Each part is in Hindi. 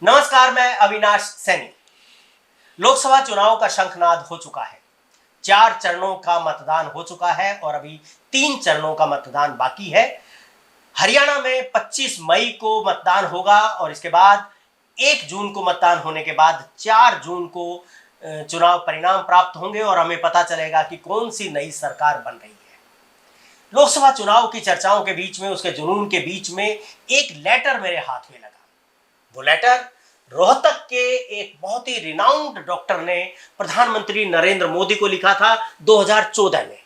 नमस्कार, मैं अविनाश सैनी। लोकसभा चुनाव का शंखनाद हो चुका है। 4 चरणों का मतदान हो चुका है और अभी 3 चरणों का मतदान बाकी है। हरियाणा में 25 मई को मतदान होगा और इसके बाद 1 जून को मतदान होने के बाद 4 जून को चुनाव परिणाम प्राप्त होंगे और हमें पता चलेगा कि कौन सी नई सरकार बन रही है। लोकसभा चुनाव की चर्चाओं के बीच में, उसके जुनून के बीच में एक लेटर मेरे हाथ में लगा। वो लेटर रोहतक के एक बहुत ही रिनाउंड डॉक्टर ने प्रधानमंत्री नरेंद्र मोदी को लिखा था 2014 में।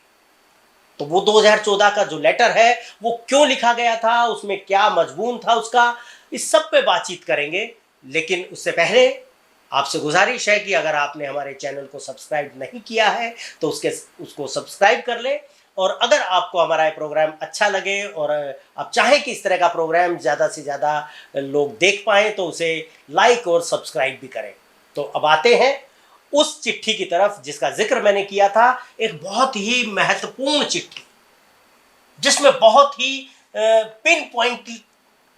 तो वो 2014 का जो लेटर है वो क्यों लिखा गया था, उसमें क्या मजमून था उसका, इस सब पे बातचीत करेंगे। लेकिन उससे पहले आपसे गुजारिश है कि अगर आपने हमारे चैनल को सब्सक्राइब नहीं किया है तो उसको सब्सक्राइब कर ले। और अगर आपको हमारा ये प्रोग्राम अच्छा लगे और आप चाहें कि इस तरह का प्रोग्राम ज़्यादा से ज़्यादा लोग देख पाएँ तो उसे लाइक और सब्सक्राइब भी करें। तो अब आते हैं उस चिट्ठी की तरफ जिसका जिक्र मैंने किया था। एक बहुत ही महत्वपूर्ण चिट्ठी जिसमें बहुत ही पिन पॉइंट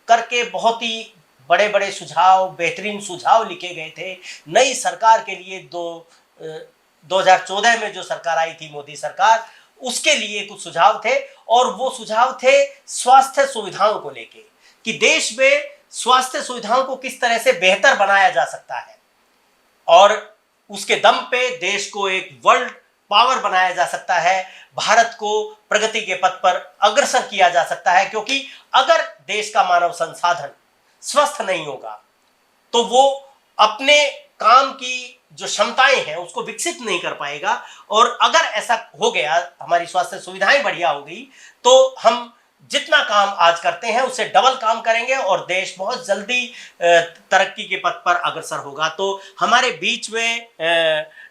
करके बहुत ही बड़े बड़े सुझाव, बेहतरीन सुझाव लिखे गए थे नई सरकार के लिए। 2014 में जो सरकार आई थी, मोदी सरकार, उसके लिए कुछ सुझाव थे और वो सुझाव थे स्वास्थ्य सुविधाओं को लेके कि देश में स्वास्थ्य सुविधाओं को किस तरह से बेहतर बनाया जा सकता है और उसके दम पे देश को एक वर्ल्ड पावर बनाया जा सकता है, भारत को प्रगति के पथ पर अग्रसर किया जा सकता है। क्योंकि अगर देश का मानव संसाधन स्वस्थ नहीं होगा तो वो अपने काम की जो क्षमताएं हैं उसको विकसित नहीं कर पाएगा। और अगर ऐसा हो गया, हमारी स्वास्थ्य सुविधाएं बढ़िया हो गई, तो हम जितना काम आज करते हैं उससे डबल काम करेंगे और देश बहुत जल्दी तरक्की के पथ पर अग्रसर होगा। तो हमारे बीच में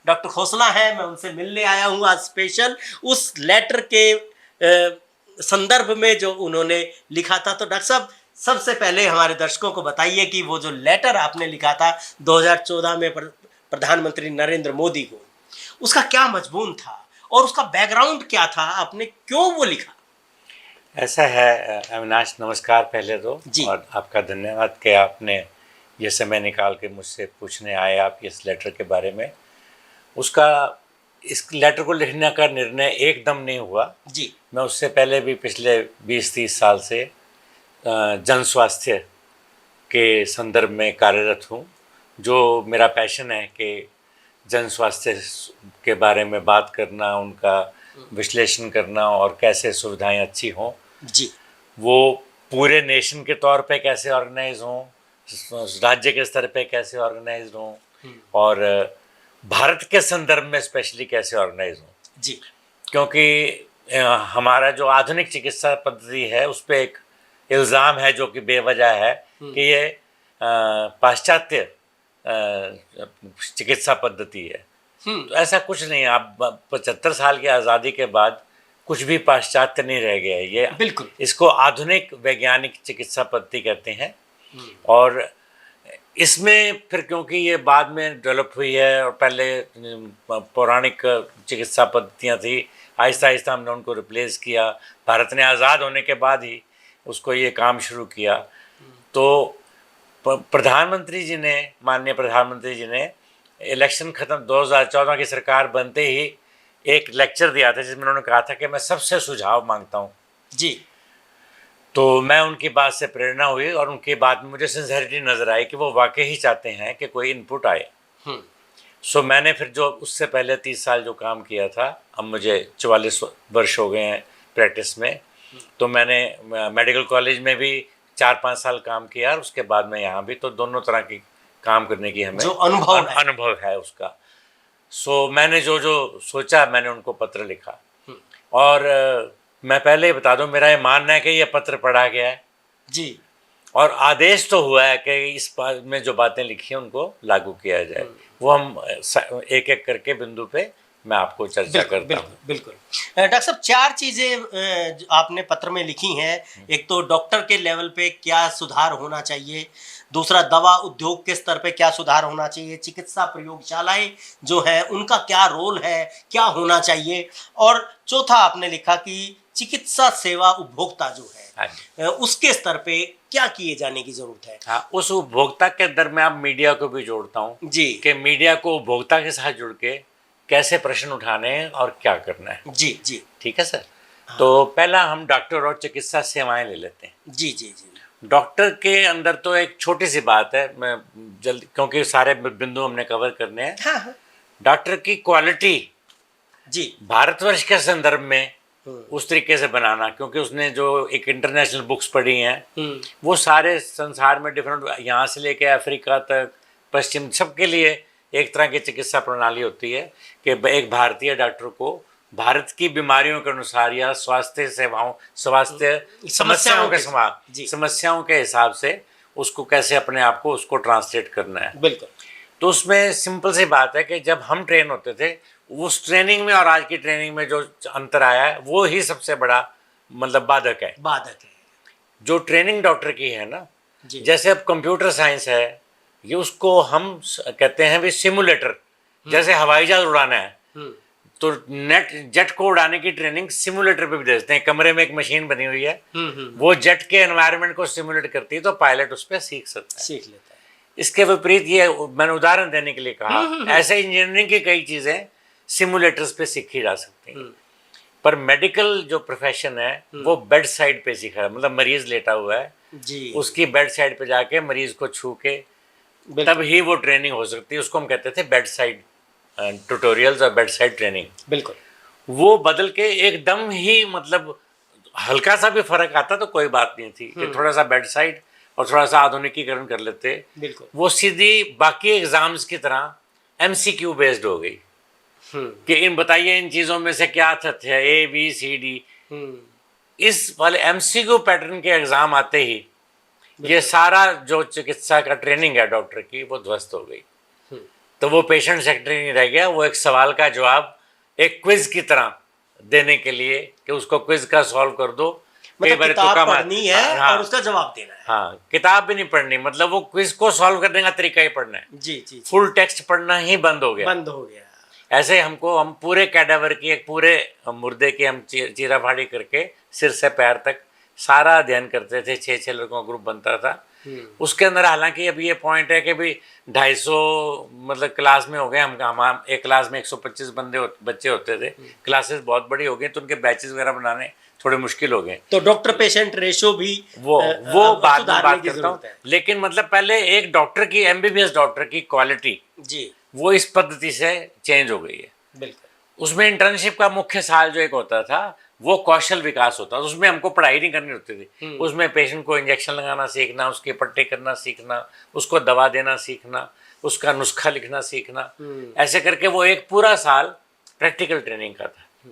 डॉक्टर खोसला हैं, मैं उनसे मिलने आया हूँ आज स्पेशल उस लेटर के संदर्भ में जो उन्होंने लिखा था। तो डॉक्टर साहब, सबसे पहले हमारे दर्शकों को बताइए कि वो जो लेटर आपने लिखा था 2014 में प्रधानमंत्री नरेंद्र मोदी को, उसका क्या मजमून था और उसका बैकग्राउंड क्या था, आपने क्यों वो लिखा? ऐसा है अविनाश, नमस्कार पहले तो जी। और आपका धन्यवाद कि आपने ये समय निकाल के मुझसे पूछने आए आप इस लेटर के बारे में। इस लेटर को लिखने का निर्णय एकदम नहीं हुआ जी। मैं उससे पहले भी पिछले 20-30 साल से जन स्वास्थ्य के संदर्भ में कार्यरत हूँ। जो मेरा पैशन है कि जन स्वास्थ्य के बारे में बात करना, उनका विश्लेषण करना और कैसे सुविधाएं अच्छी हों, जी, वो पूरे नेशन के तौर पे कैसे ऑर्गेनाइज हों, राज्य के स्तर पे कैसे ऑर्गेनाइज हों और भारत के संदर्भ में स्पेशली कैसे ऑर्गेनाइज हों। जी। क्योंकि हमारा जो आधुनिक चिकित्सा पद्धति है उस पर एक इल्ज़ाम है जो कि बेवजह है कि ये पाश्चात्य चिकित्सा पद्धति है। तो ऐसा कुछ नहीं है। आप 75 साल की आज़ादी के बाद कुछ भी पाश्चात्य नहीं रह गया है। ये बिल्कुल, इसको आधुनिक वैज्ञानिक चिकित्सा पद्धति कहते हैं। और इसमें फिर क्योंकि ये बाद में डेवलप हुई है और पहले पौराणिक चिकित्सा पद्धतियाँ थी, आहिस्ता आहिस्ता हमने उनको रिप्लेस किया। भारत ने आज़ाद होने के बाद ही उसको ये काम शुरू किया। तो प्रधानमंत्री जी ने, माननीय प्रधानमंत्री जी ने इलेक्शन ख़त्म 2014 की सरकार बनते ही एक लेक्चर दिया था जिसमें उन्होंने कहा था कि मैं सबसे सुझाव मांगता हूँ। जी। तो मैं उनकी बात से प्रेरणा हुई और उनकी बात में मुझे सिंसेरिटी नज़र आई कि वो वाकई ही चाहते हैं कि कोई इनपुट आए। सो मैंने फिर जो उससे पहले 30 साल जो काम किया था, अब मुझे 44 वर्ष हो गए हैं प्रैक्टिस में, तो मैंने मेडिकल कॉलेज में भी 4-5 साल काम किया और उसके बाद मैं यहाँ भी, तो दोनों तरह की काम करने की हमें जो अनुभव है उसका। सो मैंने जो सोचा मैंने उनको पत्र लिखा। और मैं पहले ही बता दूं, मेरा ये मानना है कि ये पत्र पढ़ा गया है जी और आदेश तो हुआ है कि इस बात में जो बातें लिखी हैं उनको लागू किया जाए। वो हम एक एक करके बिंदु पे मैं आपको चर्चा करता हूँ। बिल्कुल। डॉक्टर साहब, 4 चीज़ें आपने पत्र में लिखी हैं। एक तो डॉक्टर के लेवल पे क्या सुधार होना चाहिए, दूसरा दवा उद्योग के स्तर पे क्या सुधार होना चाहिए, चिकित्सा प्रयोगशालाएं जो हैं उनका क्या रोल है, क्या होना चाहिए, और चौथा आपने लिखा कि चिकित्सा सेवा उपभोक्ता जो हाँ है उसके स्तर पे क्या किए जाने की जरूरत है? हाँ, उस उपभोक्ता के अंदर मैं अब मीडिया को भी जोड़ता हूँ जी कि मीडिया को उपभोक्ता के साथ जुड़ के कैसे प्रश्न उठाने हैं और क्या करना है। जी जी ठीक है सर। तो पहला हम डॉक्टर और चिकित्सा सेवाएं ले लेते हैं। जी जी जी डॉक्टर के अंदर तो एक छोटी सी बात है, मैं जल्दी क्योंकि सारे बिंदु हमने कवर करने हैं। हाँ हाँ डॉक्टर की क्वालिटी जी भारतवर्ष के संदर्भ में उस तरीके से बनाना, क्योंकि उसने जो एक इंटरनेशनल बुक्स पढ़ी हैं वो सारे संसार में डिफरेंट, यहाँ से लेके अफ्रीका तक पश्चिम सबके लिए एक तरह की चिकित्सा प्रणाली होती है कि एक भारतीय डॉक्टर को भारत की बीमारियों के अनुसार या स्वास्थ्य सेवाओं स्वास्थ्य समस्याओं के हिसाब से उसको कैसे अपने आप को उसको ट्रांसलेट करना है। बिल्कुल। तो उसमें सिंपल सी बात है कि जब हम ट्रेन होते थे उस ट्रेनिंग में और आज की ट्रेनिंग में जो अंतर आया है वो ही सबसे बड़ा मतलब बाधक है। जो ट्रेनिंग डॉक्टर की है ना, जैसे अब कंप्यूटर साइंस है ये उसको हम कहते हैं भी सिमुलेटर, जैसे हवाई जहाज उड़ाना है तो जेट को उड़ाने की ट्रेनिंग सिमुलेटर पे भी दे देते हैं। कमरे में एक मशीन बनी हुई है वो जेट के एनवायरनमेंट को सिमुलेट करती है तो पायलट उस पर सीख लेता है। इसके विपरीत ये मैंने उदाहरण देने के लिए कहा, ऐसे इंजीनियरिंग की कई चीजें सिमुलेटर्स पे सीखी जा सकती हैं। पर मेडिकल जो प्रोफेशन है वो बेड साइड पे सीखा है, मतलब मरीज लेटा हुआ है जी उसकी बेड साइड पे जाके मरीज को छू के तब ही वो ट्रेनिंग हो सकती है। उसको हम कहते थे बेड साइड ट्यूटोरियल्स और बेड साइड ट्रेनिंग। बिल्कुल। वो बदल के एकदम ही मतलब हल्का सा भी फर्क आता तो कोई बात नहीं थी कि थोड़ा सा बेड साइड और थोड़ा सा आधुनिकीकरण कर लेते। बिल्कुल। वो सीधी बाकी एग्जाम्स की तरह एमसीक्यू बेस्ड हो गई कि इन बताइए इन चीजों में से क्या तथ्य है ABCD। इस वाले एमसीक्यू पैटर्न के एग्जाम आते ही ये सारा जो चिकित्सा का ट्रेनिंग है डॉक्टर की वो ध्वस्त हो गई। तो वो पेशेंट सेक्रेटरी नहीं रह गया, वो एक सवाल का जवाब एक क्विज की तरह देने के लिए कि उसको क्विज का सॉल्व कर दो, मतलब किताब पढ़नी है और उसका जवाब देना है। हाँ, किताब भी नहीं पढ़नी, मतलब वो क्विज को सॉल्व करने का तरीका ही पढ़ना है। जी। फुल टेक्स्ट पढ़ना ही बंद हो गया। ऐसे हम पूरे कैडावर की एक पूरे मुर्दे की हम चीरा फाड़ी करके सिर से पैर तक सारा अध्ययन करते थे। 6 लड़कों का ग्रुप बनता था। उसके अंदर हालांकि अब ये पॉइंट है कि भी 250 मतलब क्लास में हो गए। हम एक क्लास में 125 बच्चे होते थे। क्लासेस बहुत बड़ी हो गई तो उनके बैचेस वगैरह बनाने थोड़े मुश्किल हो गए। तो डॉक्टर पेशेंट रेशो भी वो बाद में बात करता हूँ। लेकिन मतलब पहले एक डॉक्टर की MBBS डॉक्टर की क्वालिटी जी वो इस पद्धति से चेंज हो गई है। बिल्कुल। उसमें इंटर्नशिप का मुख्य साल जो एक होता था वो कौशल विकास होता था। उसमें हमको पढ़ाई नहीं करनी होती थी। उसमें पेशेंट को इंजेक्शन लगाना सीखना, उसके पट्टे करना सीखना, उसको दवा देना सीखना, उसका नुस्खा लिखना सीखना, ऐसे करके वो एक पूरा साल प्रैक्टिकल ट्रेनिंग का था।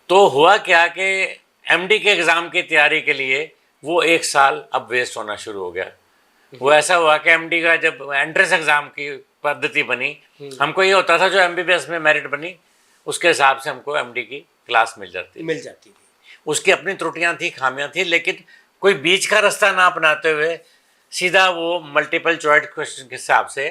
तो हुआ क्या कि MD के एग्ज़ाम की तैयारी के लिए वो एक साल अब वेस्ट होना शुरू हो गया। वो ऐसा हुआ कि MD का जब एंट्रेंस एग्ज़ाम की पद्धति बनी, हमको ये होता था जो MBBS में मेरिट बनी उसके हिसाब से हमको MD की क्लास मिल जाती थी। उसकी अपनी त्रुटियां थी, खामियां थी, लेकिन कोई बीच का रास्ता ना अपनाते हुए सीधा वो मल्टीपल चॉइस क्वेश्चन के हिसाब से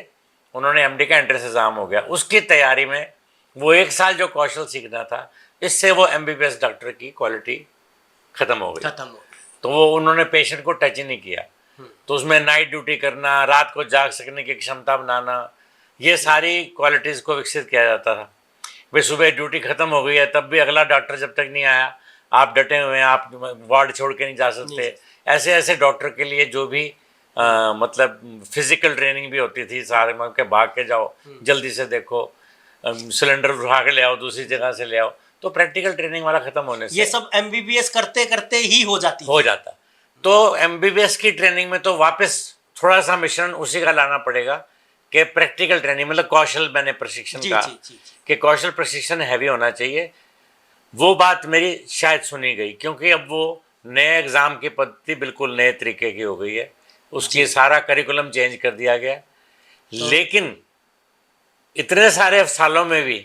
उन्होंने MD का एंट्रेंस एग्ज़ाम हो गया। उसकी तैयारी में वो एक साल जो कौशल सीखना था, इससे वो MBBS डॉक्टर की क्वालिटी खत्म हो गई। तो वो उन्होंने पेशेंट को टच ही नहीं किया। तो उसमें नाइट ड्यूटी करना, रात को जाग सकने की क्षमता बनाना, ये सारी क्वालिटीज़ को विकसित किया जाता था। भाई सुबह ड्यूटी खत्म हो गई है तब भी अगला डॉक्टर जब तक नहीं आया आप डटे हुए हैं, आप वार्ड छोड़ के नहीं जा सकते। ऐसे डॉक्टर के लिए जो भी मतलब फिजिकल ट्रेनिंग भी होती थी, सारे मतलब के भाग के जाओ, जल्दी से देखो, सिलेंडर उठा के ले आओ, दूसरी जगह से ले आओ। तो प्रैक्टिकल ट्रेनिंग वाला खत्म होने से ये सब MBBS करते करते ही हो जाता। तो MBBS की ट्रेनिंग में तो वापस थोड़ा सा मिश्रण उसी का लाना पड़ेगा कि प्रैक्टिकल ट्रेनिंग मतलब कौशल मैंने प्रशिक्षण का कि कौशल प्रशिक्षण हैवी होना चाहिए। वो बात मेरी शायद सुनी गई क्योंकि अब वो नए एग्ज़ाम की पद्धति बिल्कुल नए तरीके की हो गई है। उसकी सारा करिकुलम चेंज कर दिया गया। लेकिन इतने सारे सालों में भी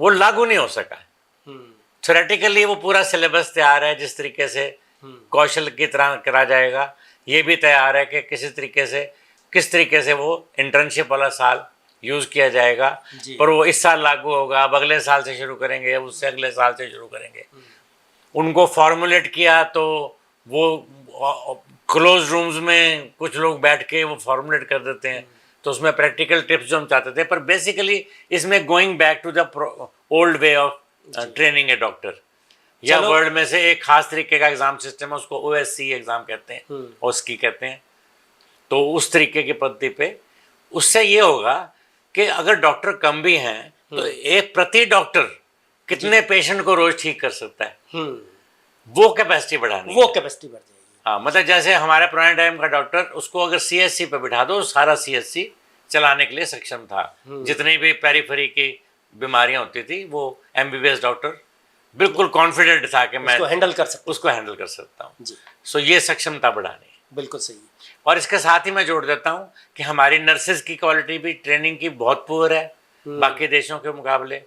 वो लागू नहीं हो सका। थ्योरेटिकली वो पूरा सिलेबस तैयार है, जिस तरीके से कौशल की तरह करा जाएगा, ये भी तैयार है कि किस तरीके से वो इंटर्नशिप वाला साल यूज़ किया जाएगा। पर वो इस साल लागू होगा, अब अगले साल से शुरू करेंगे, अब उससे अगले साल से शुरू करेंगे। उनको फॉर्मुलेट किया तो वो क्लोज रूम्स में कुछ लोग बैठ के वो फॉर्मुलेट कर देते हैं, तो उसमें प्रैक्टिकल टिप्स जो हम चाहते थे, पर बेसिकली इसमें going back to the old way of training a doctor, या चलो। वर्ल्ड में से एक खास तरीके का एग्जाम सिस्टम है, उसको ओएससी एग्जाम कहते हैं, ओस्की कहते हैं। तो उस तरीके की पद्धति पे उससे ये होगा कि अगर डॉक्टर कम भी हैं तो एक प्रति डॉक्टर कितने पेशेंट को रोज ठीक कर सकता है, वो कैपेसिटी बढ़ानी वो है। कैपेसिटी बढ़ जाएगी। हाँ, मतलब जैसे हमारे पुराने टाइम का डॉक्टर, उसको अगर सीएससी पे बिठा दो, सारा सीएससी चलाने के लिए सक्षम था। जितनी भी पेरिफेरी की बीमारियां होती थी वो एमबीबीएस डॉक्टर बिल्कुल कॉन्फिडेंट था कि मैं उसको हैंडल कर सकते उसको हैंडल कर सकता हूँ। जी, सो ये सक्षमता बढ़ानी है। बिल्कुल सही। और इसके साथ ही मैं जोड़ देता हूँ कि हमारी नर्सेज की क्वालिटी भी ट्रेनिंग की बहुत पुअर है बाकी देशों के मुकाबले,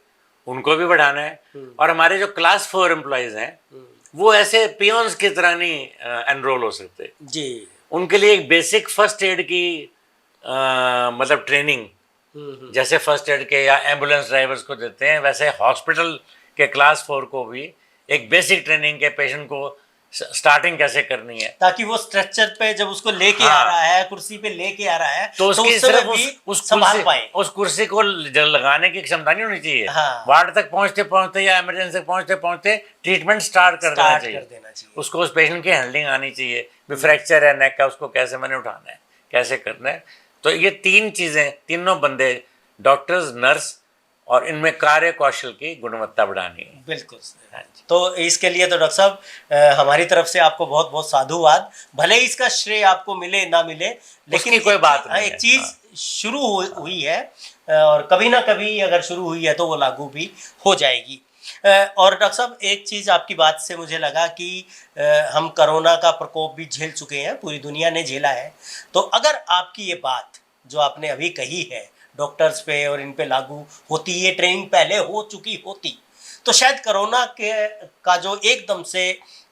उनको भी बढ़ाना है। और हमारे जो क्लास 4 एम्प्लॉयज हैं वो ऐसे पियोन्स की तरह नहीं एनरोल हो सकते जी। उनके लिए एक बेसिक फर्स्ट एड की मतलब ट्रेनिंग, जैसे फर्स्ट एड के या एम्बुलेंस ड्राइवर्स को देते हैं, वैसे हॉस्पिटल के क्लास 4 को भी एक बेसिक ट्रेनिंग के पेशेंट को स्टार्टिंग कैसे करनी है, ताकि वो स्ट्रेचर पे जब उसको लेके आ रहा है, कुर्सी पे लेके आ रहा है, तो उसकी उस समय सिर्फ भी उस संभाल कुर्सी पाए। उस कुर्सी को लगाने की क्षमता नहीं होनी चाहिए। हाँ। वार्ड तक पहुंचते पहुंचते या इमरजेंसी तक पहुंचते पहुंचते ट्रीटमेंट स्टार्ट कर देना चाहिए। उसको उस पेशेंट की हैंडलिंग आनी चाहिए, भी फ्रैक्चर है नेक का, उसको कैसे मैंने उठाना है, कैसे करना है। तो ये 3 चीजें, तीनों बंदे, डॉक्टर्स, नर्स और इनमें कार्य कौशल की गुणवत्ता बढ़ानी है। बिल्कुल। हाँ जी। तो इसके लिए तो डॉक्टर साहब हमारी तरफ से आपको बहुत बहुत साधुवाद। भले ही इसका श्रेय आपको मिले ना मिले, लेकिन कोई बात नहीं एक है। चीज शुरू हुई है और कभी ना कभी अगर शुरू हुई है तो वो लागू भी हो जाएगी। और डॉक्टर साहब एक चीज़ आपकी बात से मुझे लगा कि हम कोरोना का प्रकोप भी झेल चुके हैं, पूरी दुनिया ने झेला है। तो अगर आपकी ये बात जो आपने अभी कही है डॉक्टर्स पे और इन पे लागू होती, ये ट्रेनिंग पहले हो चुकी होती, तो शायद कोरोना के का जो एकदम से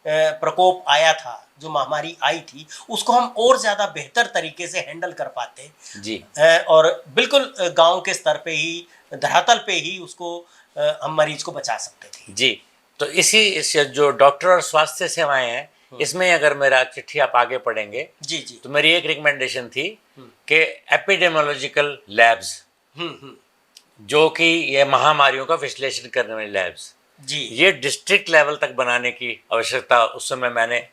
प्रकोप आया था, जो महामारी आई थी, उसको हम और ज़्यादा बेहतर तरीके से हैंडल कर पाते जी। और बिल्कुल गांव के स्तर पे ही, धरातल पे ही उसको हम मरीज को बचा सकते थे। जी। तो इस जो डॉक्टर और स्वास्थ्य सेवाएं हैं, इसमें अगर मेरा चिट्ठी आप आगे पढ़ेंगे जी जी। तो मेरी एक रिकमेंडेशन थी कि एपिडेमियोलॉजिकल लैब्स, जो कि ये महामारियों का विश्लेषण करने वाली लैब्स, जी, ये डिस्ट्रिक्ट लेवल तक बनाने की आवश्यकता उस समय मैंने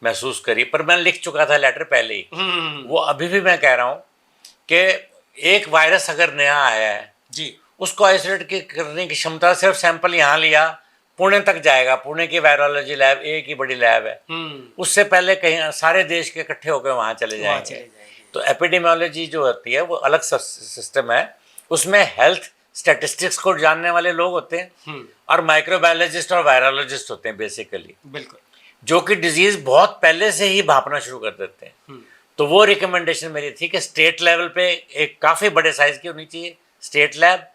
महसूस करी, पर मैं लिख चुका था लेटर पहले ही। वो अभी भी मैं कह रहा हूँ कि एक वायरस अगर नया आया है जी, उसको आइसोलेट करने की क्षमता, सिर्फ सैंपल यहाँ लिया, पुणे तक जाएगा, पुणे की वायरोलॉजी लैब एक ही बड़ी लैब है, उससे पहले कहीं सारे देश के इकट्ठे होकर वहाँ चले जाएंगे। तो एपिडेमियोलॉजी जो होती है वो अलग सिस्टम है, उसमें हेल्थ स्टैटिस्टिक्स को जानने वाले लोग होते हैं और माइक्रोबायोलॉजिस्ट और वायरोलॉजिस्ट होते हैं बेसिकली, बिल्कुल, जो कि डिजीज बहुत पहले से ही भापना शुरू कर देते हैं। तो वो रिकमेंडेशन मेरी थी कि स्टेट लेवल पे एक काफ़ी बड़े साइज की होनी चाहिए स्टेट लैब,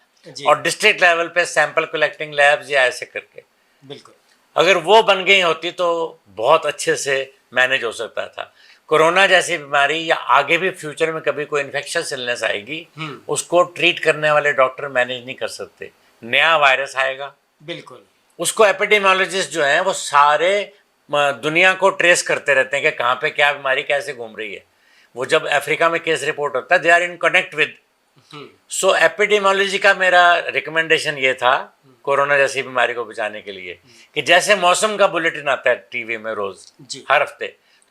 और डिस्ट्रिक्ट लेवल पे सैंपल कलेक्टिंग लैब्स या ऐसे करके, बिल्कुल, अगर वो बन गई होती तो बहुत अच्छे से मैनेज हो सकता था। कोरोना जैसी बीमारी या आगे भी फ्यूचर में कभी कोई इन्फेक्शस इलनेस आएगी, उसको ट्रीट करने वाले डॉक्टर मैनेज नहीं कर सकते। नया वायरस आएगा, बिल्कुल, उसको एपिडेमियोलॉजिस्ट जो हैं वो सारे दुनिया को ट्रेस करते रहते हैं कि कहाँ पे क्या बीमारी कैसे घूम रही है। वो जब अफ्रीका में केस रिपोर्ट होता है, they are in connect with. सो एपिडेमियोलॉजी का मेरा रिकमेंडेशन ये था कोरोना जैसी बीमारी को बचाने के लिए कि जैसे मौसम का बुलेटिन आता है टीवी में रोज,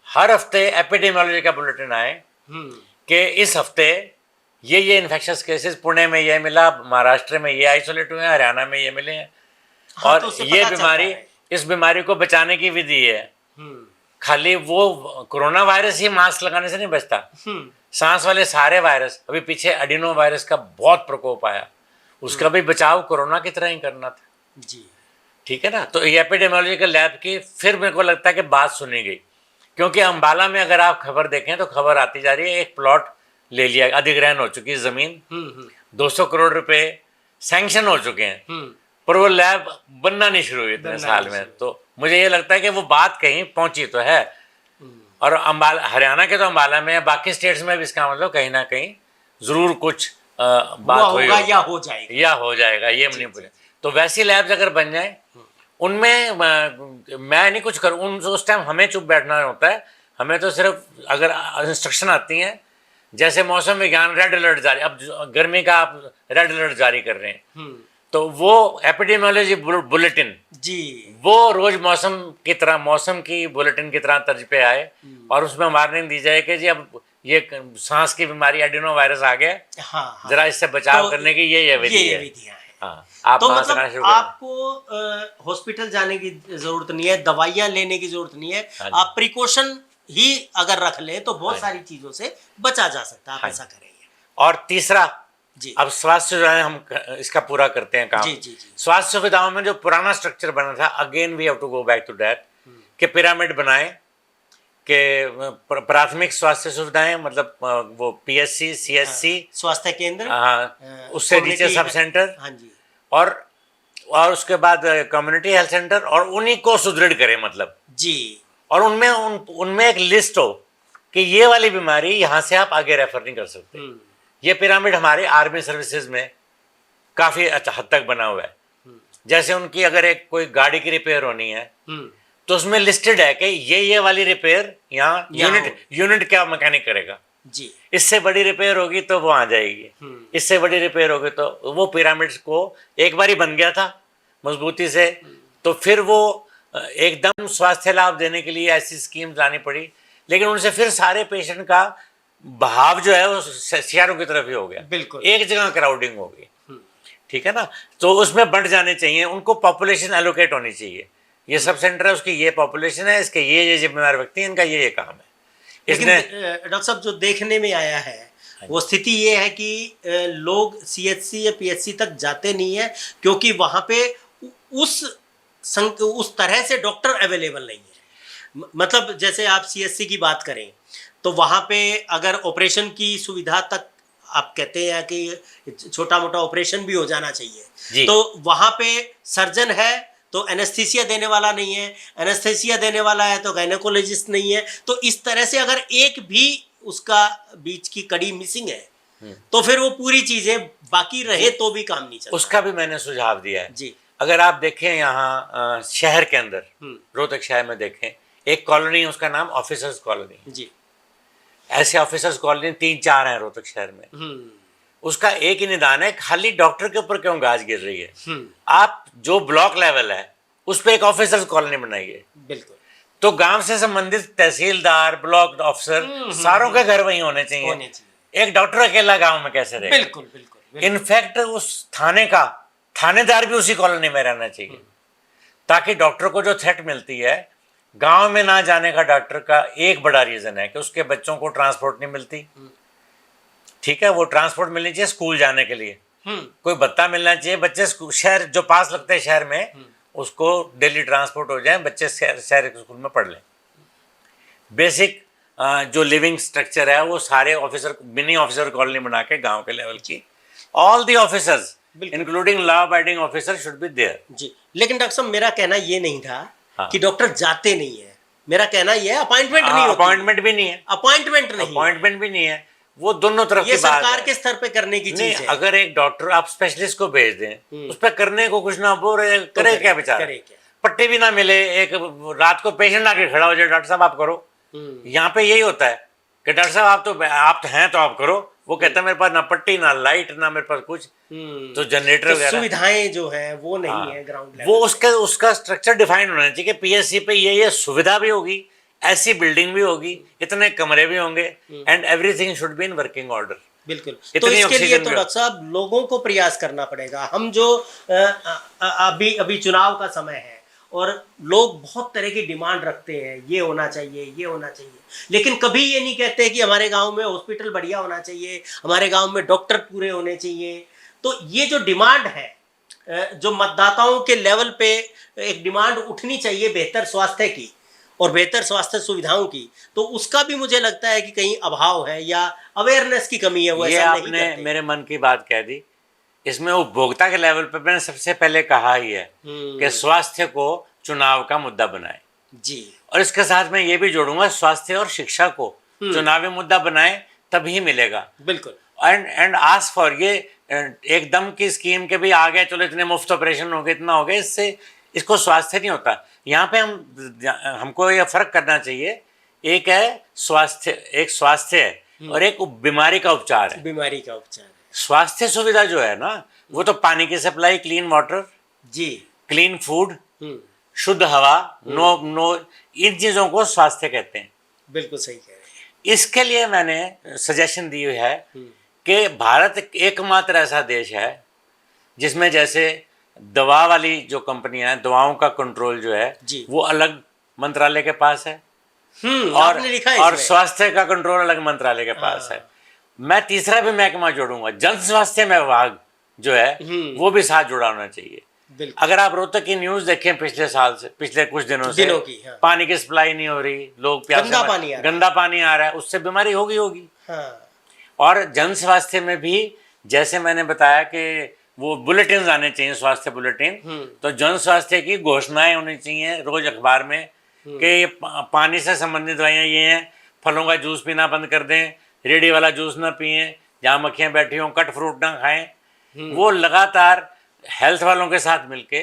हर हफ्ते एपिडेमियोलॉजी का बुलेटिन आए कि इस हफ्ते ये इन्फेक्शस केसेस पुणे में ये मिला, महाराष्ट्र में ये आइसोलेट हुए हैं, हरियाणा में ये मिले हैं। हाँ, और तो ये बीमारी, इस बीमारी को बचाने की विधि है। खाली वो कोरोना वायरस ही मास्क लगाने से नहीं बचता, सांस वाले सारे वायरस, अभी पीछे एडिनो वायरस का बहुत प्रकोप आया, उसका भी बचाव कोरोना की तरह ही करना था जी, ठीक है ना। तो ये एपिडेमियोलॉजिकल लैब की फिर मेरे को लगता है कि बात सुनी गई, क्योंकि अंबाला में अगर आप खबर देखें तो खबर आती जा रही है, एक प्लॉट ले लिया, अधिग्रहण हो चुकी है जमीन, 200 करोड़ रुपए सैंक्शन हो चुके हैं, पर वो लैब बनना नहीं शुरू हुई इतने साल में। तो मुझे ये लगता है कि वो बात कहीं पहुंची तो है, और अंबाला, हरियाणा के तो अंबाला में है, बाकी स्टेट्स में भी इसका मतलब कहीं ना कहीं जरूर कुछ बात हुई या हो जाएगा, ये नहीं पूछे। तो वैसी लैब्स अगर बन जाए, उनमें मैं नहीं कुछ करूँ, उस टाइम हमें चुप बैठना होता है। हमें तो सिर्फ अगर इंस्ट्रक्शन आती हैं, जैसे मौसम विज्ञान रेड अलर्ट जारी, अब गर्मी का आप रेड अलर्ट जारी कर रहे हैं, तो वो एपिडेमियोलॉजी बुलेटिन जी, वो रोज मौसम की बुलेटिन की तरह तर्ज पे आए और उसमें वार्निंग दी जाए कि जी अब ये सांस की बीमारी एडिनो वायरस आ गया, हाँ हाँ, जरा इससे बचाव तो करने की ये विधि है। विधियां हैं। हाँ, आप तो वहाँ से मतलब खाना शुरू करें। आपको हॉस्पिटल जाने की जरूरत नहीं है, दवाइयां लेने की जरूरत नहीं है, हाँ जी। आप प्रिकॉशन ही अगर रख लें तो बहुत हाँ सारी चीजों से बचा जा सकता है। आप हाँ ऐसा जी। करेंगे और तीसरा, जी। अब स्वास्थ्य सुविधाएं हम इसका पूरा करते हैं काम। जी जी जी। स्वास्थ्य सुविधाओं में जो पुराना स्ट्रक्चर बना था, again we have to go back to that, कि पिरामिड बनाए, कि प्राथमिक स्वास्थ्य सुविधाएं मतलब वो पीएससी, सीएससी, स्वास्थ्य केंद्र, उससे नीचे सब सेंटर, हाँ जी, और उसके बाद कम्युनिटी हेल्थ सेंटर, और उन्हीं को सुदृढ़ करें मतलब जी, और उनमें एक लिस्ट हो कि ये वाली बीमारी यहाँ से आप आगे रेफर नहीं कर सकते। ये पिरामिड हमारे आर्मी सर्विसेज में काफ़ी अच्छा हद तक बना हुआ है। जैसे उनकी अगर एक कोई गाड़ी की रिपेयर होनी है तो उसमें लिस्टेड है कि ये वाली रिपेयर यहाँ यूनिट क्या मैकेनिक करेगा जी, इससे बड़ी रिपेयर होगी तो वो आ जाएगी, इससे बड़ी रिपेयर होगी तो वो पिरामिड्स को एक बार ही बन गया था मजबूती से, तो फिर वो एकदम स्वास्थ्य लाभ देने के लिए ऐसी स्कीम लानी पड़ी, लेकिन उनसे फिर सारे पेशेंट का बहाव जो है वो शहरों की तरफ ही हो गया, बिल्कुल एक जगह क्राउडिंग हो गई, ठीक है ना। तो उसमें बढ़ जाने चाहिए, उनको पॉपुलेशन एलोकेट होनी चाहिए, ये सब सेंटर है उसकी ये पॉपुलेशन है, इसके ये जिम्मेदार व्यक्ति हैं, इनका ये काम है। लेकिन डॉक्टर साहब जो देखने में आया है वो स्थिति ये है कि लोग सीएचसी या पीएचसी तक जाते नहीं है क्योंकि वहां पे उस तरह से डॉक्टर अवेलेबल नहीं है। मतलब जैसे आप सीएचसी की बात करें तो वहां पे अगर ऑपरेशन की सुविधा तक आप कहते हैं कि छोटा मोटा ऑपरेशन भी हो जाना चाहिए, तो वहां पे सर्जन है तो एनेस्थीसिया देने वाला नहीं है, एनेस्थीसिया देने वाला है तो गायनेकोलॉजिस्ट नहीं है, तो इस तरह से अगर एक भी उसका बीच की कड़ी मिसिंग है तो फिर वो पूरी चीजें बाकी रहे तो भी काम नहीं चलता। उसका भी मैंने सुझाव दिया है जी। अगर आप देखें यहाँ शहर के अंदर रोहतक शहर में देखें, एक कॉलोनी है उसका नाम ऑफिसर्स कॉलोनी जी, ऐसे ऑफिसर्स कॉलोनी 3-4 हैं रोहतक शहर में। उसका एक ही निदान है, खाली डॉक्टर के ऊपर क्यों गाज गिर रही है, आप जो ब्लॉक लेवल है उस पर एक ऑफिसर्स कॉलोनी बनाइए। बिल्कुल, तो गांव से संबंधित तहसीलदार, ब्लॉक ऑफिसर सारों के घर वहीं होने चाहिए। एक डॉक्टर अकेला गांव में कैसे रहेगा? बिल्कुल बिल्कुल। इनफैक्ट उस थाने का थानेदार भी उसी कॉलोनी में रहना चाहिए, ताकि डॉक्टर को जो थ्रेट मिलती है गांव में ना जाने का, डॉक्टर का एक बड़ा रीजन है कि उसके बच्चों को ट्रांसपोर्ट नहीं मिलती। ठीक है, वो ट्रांसपोर्ट मिलनी चाहिए स्कूल जाने के लिए, कोई भत्ता मिलना चाहिए, बच्चे शहर जो पास लगते हैं शहर में उसको डेली ट्रांसपोर्ट हो जाए, बच्चे शहर के स्कूल में पढ़ लें। बेसिक जो लिविंग स्ट्रक्चर है वो सारे ऑफिसर, मिनी ऑफिसर कॉलोनी बना के गांव के लेवल की, all the officers including law abiding officer should be there जी। लेकिन डॉक्टर साहब मेरा कहना ये नहीं था कि डॉक्टर जाते नहीं है, मेरा कहना ये है अपॉइंटमेंट नहीं होती, अपॉइंटमेंट भी नहीं है, अपॉइंटमेंट भी नहीं है, वो दोनों तरफ की बात है। सरकार के स्तर पे करने की चीज है। अगर एक डॉक्टर आप स्पेशलिस्ट को भेज दें, उस पर करने को कुछ ना बोल रहे, करे क्या बेचारा, पट्टी भी ना मिले, एक रात को पेशेंट आके खड़ा हो जाए, डॉक्टर साहब आप करो। यहाँ पे यही होता है कि डॉक्टर साहब आप तो हैं तो आप करो, वो कहता है मेरे पास ना पट्टी ना लाइट ना मेरे पास कुछ, तो जनरेटर वगैरह सुविधाएं जो है वो नहीं है ग्राउंड लेवल, वो उसका स्ट्रक्चर डिफाइन होना चाहिए कि पीएससी पे ये सुविधा भी होगी, ऐसी बिल्डिंग भी होगी, इतने कमरे भी होंगे, and everything should be in working order. बिल्कुल, तो इसके लिए तो डॉक्टर साहब लोगों को प्रयास करना पड़ेगा। हम जो अभी चुनाव का समय है और लोग बहुत तरह की डिमांड रखते हैं, ये होना चाहिए, ये होना चाहिए, लेकिन कभी ये नहीं कहते कि हमारे गांव में हॉस्पिटल बढ़िया होना चाहिए, हमारे गांव में डॉक्टर पूरे होने चाहिए। तो ये जो डिमांड है, जो मतदाताओं के लेवल पे एक डिमांड उठनी चाहिए बेहतर स्वास्थ्य की और बेहतर स्वास्थ्य सुविधाओं की, तो उसका भी मुझे लगता है कि कहीं अभाव है या अवेयरनेस की कमी है। वो ये ऐसा आपने नहीं मेरे मन की बात कह दी। इसमें उपभोक्ता के लेवल पर मैंने सबसे पहले कहा ही है कि स्वास्थ्य को चुनाव का मुद्दा बनाए जी, और इसके साथ मैं ये भी जोड़ूंगा स्वास्थ्य और शिक्षा को चुनावी मुद्दा बनाए, तभी मिलेगा। बिल्कुल, एंड आस्क फॉर ये एकदम की स्कीम के भी आ गए, चलो इतने मुफ्त ऑपरेशन हो गए, इतना हो गया, इससे इसको स्वास्थ्य नहीं होता। यहाँ पे हमको ये फर्क करना चाहिए, एक है स्वास्थ्य, एक स्वास्थ्य है और एक बीमारी का उपचार है। बीमारी का उपचार है। स्वास्थ्य सुविधा जो है ना, वो तो पानी की सप्लाई, क्लीन वाटर जी, क्लीन फूड, शुद्ध हवा, नो इन चीजों को स्वास्थ्य कहते हैं। बिल्कुल सही कह रहे हैं। इसके लिए मैंने सजेशन दी हुई है कि भारत एकमात्र ऐसा देश है जिसमें जैसे दवा वाली जो कंपनियां हैं, दवाओं का कंट्रोल जो है जी। वो अलग मंत्रालय के पास है और आपने लिखा है और इसमें। स्वास्थ्य का कंट्रोल अलग मंत्रालय के पास है। मैं तीसरा भी महकमा जोड़ूंगा, जन स्वास्थ्य विभाग जो है वो भी साथ जुड़ा होना चाहिए। बिल्कुल। अगर आप रोहतक की न्यूज देखें पिछले साल से, पिछले कुछ दिनों से की, हाँ। पानी की सप्लाई नहीं हो रही, लोग प्यासे गंदा पानी आ रहा है, उससे बीमारी होगी। हाँ। और जन स्वास्थ्य में भी जैसे मैंने बताया कि वो बुलेटिन आने चाहिए, स्वास्थ्य बुलेटिन, तो जन स्वास्थ्य की घोषणाएं होनी चाहिए रोज अखबार में कि ये पानी से संबंधित दवाइयाँ ये हैं, फलों का जूस पीना बंद कर दें, रेडी वाला जूस ना पिएं, जहाँ मक्खियाँ बैठी हों कट फ्रूट ना खाएं। वो लगातार हेल्थ वालों के साथ मिलके,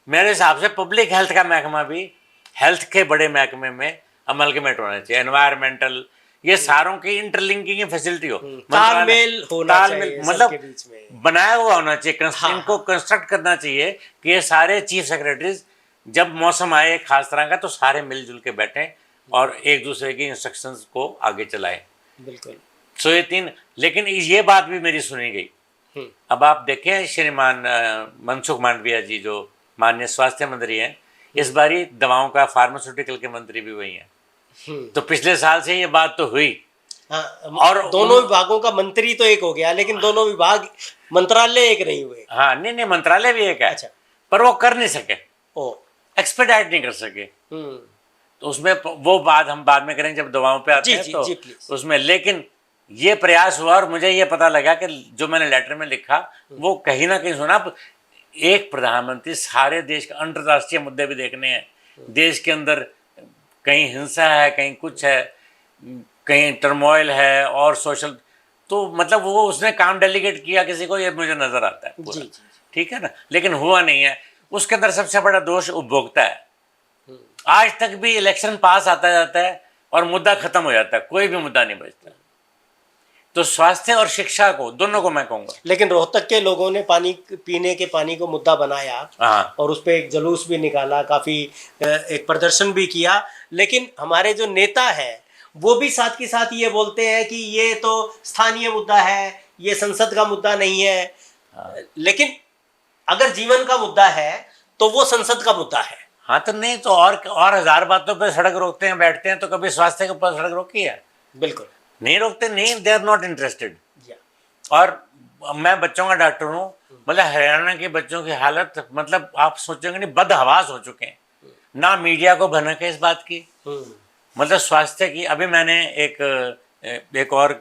मेरे हिसाब से पब्लिक हेल्थ का महकमा भी हेल्थ के बड़े महकमे में अमलगमेट होना चाहिए। एनवायरमेंटल, ये सारों की इंटरलिंकिंग की फैसिलिटी हो, तालमेल होना चाहिए, मतलब बनाया हुआ होना चाहिए। इनको कंस्ट्रक्ट करना चाहिए कि ये सारे चीफ सेक्रेटरीज जब मौसम आए एक खास तरह का तो सारे मिलजुल के बैठें और एक दूसरे की इंस्ट्रक्शंस को आगे चलाएं। बिल्कुल। सो ये तीन, लेकिन ये बात भी मेरी सुनी गई। अब आप देखें श्रीमान मनसुख मांडविया जी जो माननीय स्वास्थ्य मंत्री हैं, इस बारी दवाओं का फार्मास्यूटिकल के मंत्री भी वही हैं। तो पिछले साल से ये बात तो हुई। हाँ, और दोनों विभागों का मंत्री तो एक हो गया, लेकिन दोनों विभाग मंत्रालय एक नहीं हुए। हाँ, नहीं मंत्रालय भी एक है। अच्छा। पर वो कर नहीं सके, ओ एक्सपेडाइट नहीं कर सके। तो उसमें वो बात हम बाद में करेंगे जब दवाओं पे आते हैं तो उसमें। लेकिन ये प्रयास हुआ और मुझे ये पता लगा कि जो मैंने लेटर में लिखा वो कहीं ना कहीं सुना। एक प्रधानमंत्री सारे देश के अंतर्राष्ट्रीय मुद्दे भी देखने हैं, देश के अंदर कहीं हिंसा है, कहीं कुछ है, कहीं टर्मोइल है और सोशल, तो मतलब वो उसने काम डेलीगेट किया किसी को, ये मुझे नजर आता है पूरा। ठीक है ना, लेकिन हुआ नहीं है। उसके अंदर सबसे बड़ा दोष उपभोक्ता है। आज तक भी इलेक्शन पास आता जाता है और मुद्दा खत्म हो जाता है, कोई भी मुद्दा नहीं बचता। तो स्वास्थ्य और शिक्षा को, दोनों को मैं कहूंगा। लेकिन रोहतक के लोगों ने पानी पीने के पानी को मुद्दा बनाया और उस पर एक जुलूस भी निकाला, काफी एक प्रदर्शन भी किया। लेकिन हमारे जो नेता हैं वो भी साथ के साथ ये बोलते हैं कि ये तो स्थानीय मुद्दा है, ये संसद का मुद्दा नहीं है। लेकिन अगर जीवन का मुद्दा है तो वो संसद का मुद्दा है। हाँ, तो नहीं तो और हजार बातों पे सड़क रोकते हैं, बैठते हैं, तो कभी स्वास्थ्य के ऊपर सड़क रोकी है? बिल्कुल नहीं रोकते, नहीं, दे आर नॉट इंटरेस्टेड। और मैं बच्चों का डॉक्टर हूँ, मतलब हरियाणा के बच्चों की हालत, मतलब आप सोचेंगे नहीं, बदहवास हो चुके हैं। ना मीडिया को भनक है इस बात की, मतलब स्वास्थ्य की। अभी मैंने एक और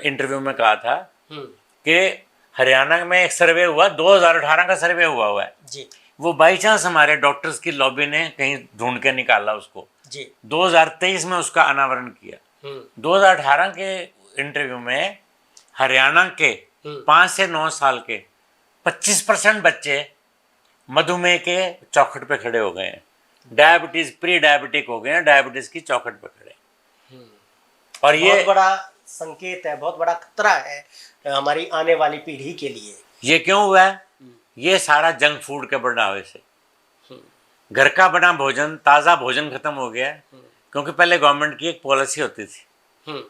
इंटरव्यू में कहा था कि हरियाणा में एक सर्वे हुआ, 2018 का सर्वे हुआ है जी। वो बाई चांस हमारे डॉक्टर्स की लॉबी ने कहीं ढूंढ के निकाला उसको जी। 2023 में उसका अनावरण किया। 2018 के इंटरव्यू में हरियाणा के 5 से 9 साल के 25% बच्चे मधुमेह के चौखट पे खड़े हो गए हैं, डायबिटीज प्री डायबिटिक हो गए हैं, डायबिटीज की चौखट पे खड़े। और ये बहुत बड़ा संकेत है, बहुत बड़ा खतरा है हमारी आने वाली पीढ़ी के लिए। ये क्यों हुआ है? ये सारा जंक फूड के बढ़ावे से। घर का बना भोजन, ताज़ा भोजन खत्म हो गया है, क्योंकि पहले गवर्नमेंट की एक पॉलिसी होती थी।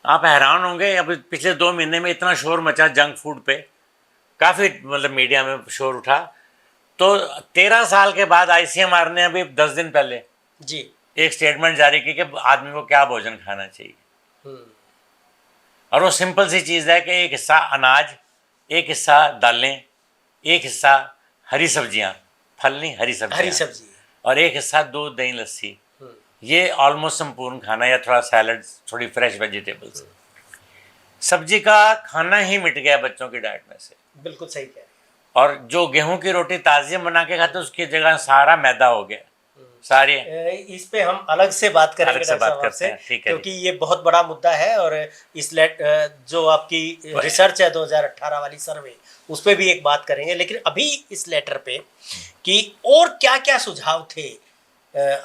आप हैरान होंगे, अभी पिछले 2 महीने में इतना शोर मचा जंक फूड पे, काफ़ी मतलब मीडिया में शोर उठा। तो 13 साल के बाद ICMR ने अभी 10 दिन पहले जी एक स्टेटमेंट जारी की कि आदमी को क्या भोजन खाना चाहिए। और वो सिंपल सी चीज़ है कि एक हिस्सा अनाज, एक हिस्सा दालें, एक हिस्सा हरी सब्जियां, फल नहीं हरी सब्जी, और एक हिस्सा दूध दही लस्सी। ये ऑलमोस्ट संपूर्ण खाना, या थोड़ा सैलड, थोड़ी फ्रेश वेजिटेबल्स। सब्जी का खाना ही मिट गया बच्चों की डाइट में से। बिल्कुल सही कह रहे हैं। और जो गेहूं की रोटी ताज़ी बना के खाते उसकी जगह सारा मैदा हो गया। सारी इस पे हम अलग से बात करेंगे अलग से डॉक्टर बात साहब करते आपसे, हैं, ठीक है क्योंकि ये बहुत बड़ा मुद्दा है। और जो आपकी रिसर्च है 2018 वाली सर्वे, उस पे भी एक बात करेंगे। लेकिन अभी इस लेटर पे कि और क्या क्या सुझाव थे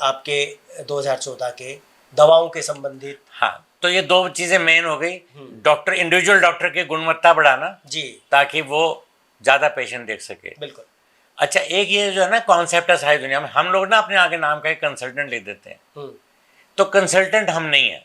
आपके 2014 के दवाओं के संबंधित। हाँ, तो ये दो चीजें मेन हो गई। डॉक्टर, इंडिविजुअल डॉक्टर की गुणवत्ता बढ़ाना जी, ताकि वो ज्यादा पेशेंट देख सके। बिल्कुल। अच्छा, एक ये जो है ना कॉन्सेप्ट है सारी दुनिया में, हम लोग ना अपने आगे नाम का एक कंसल्टेंट लिख देते हैं। तो कंसल्टेंट हम नहीं है,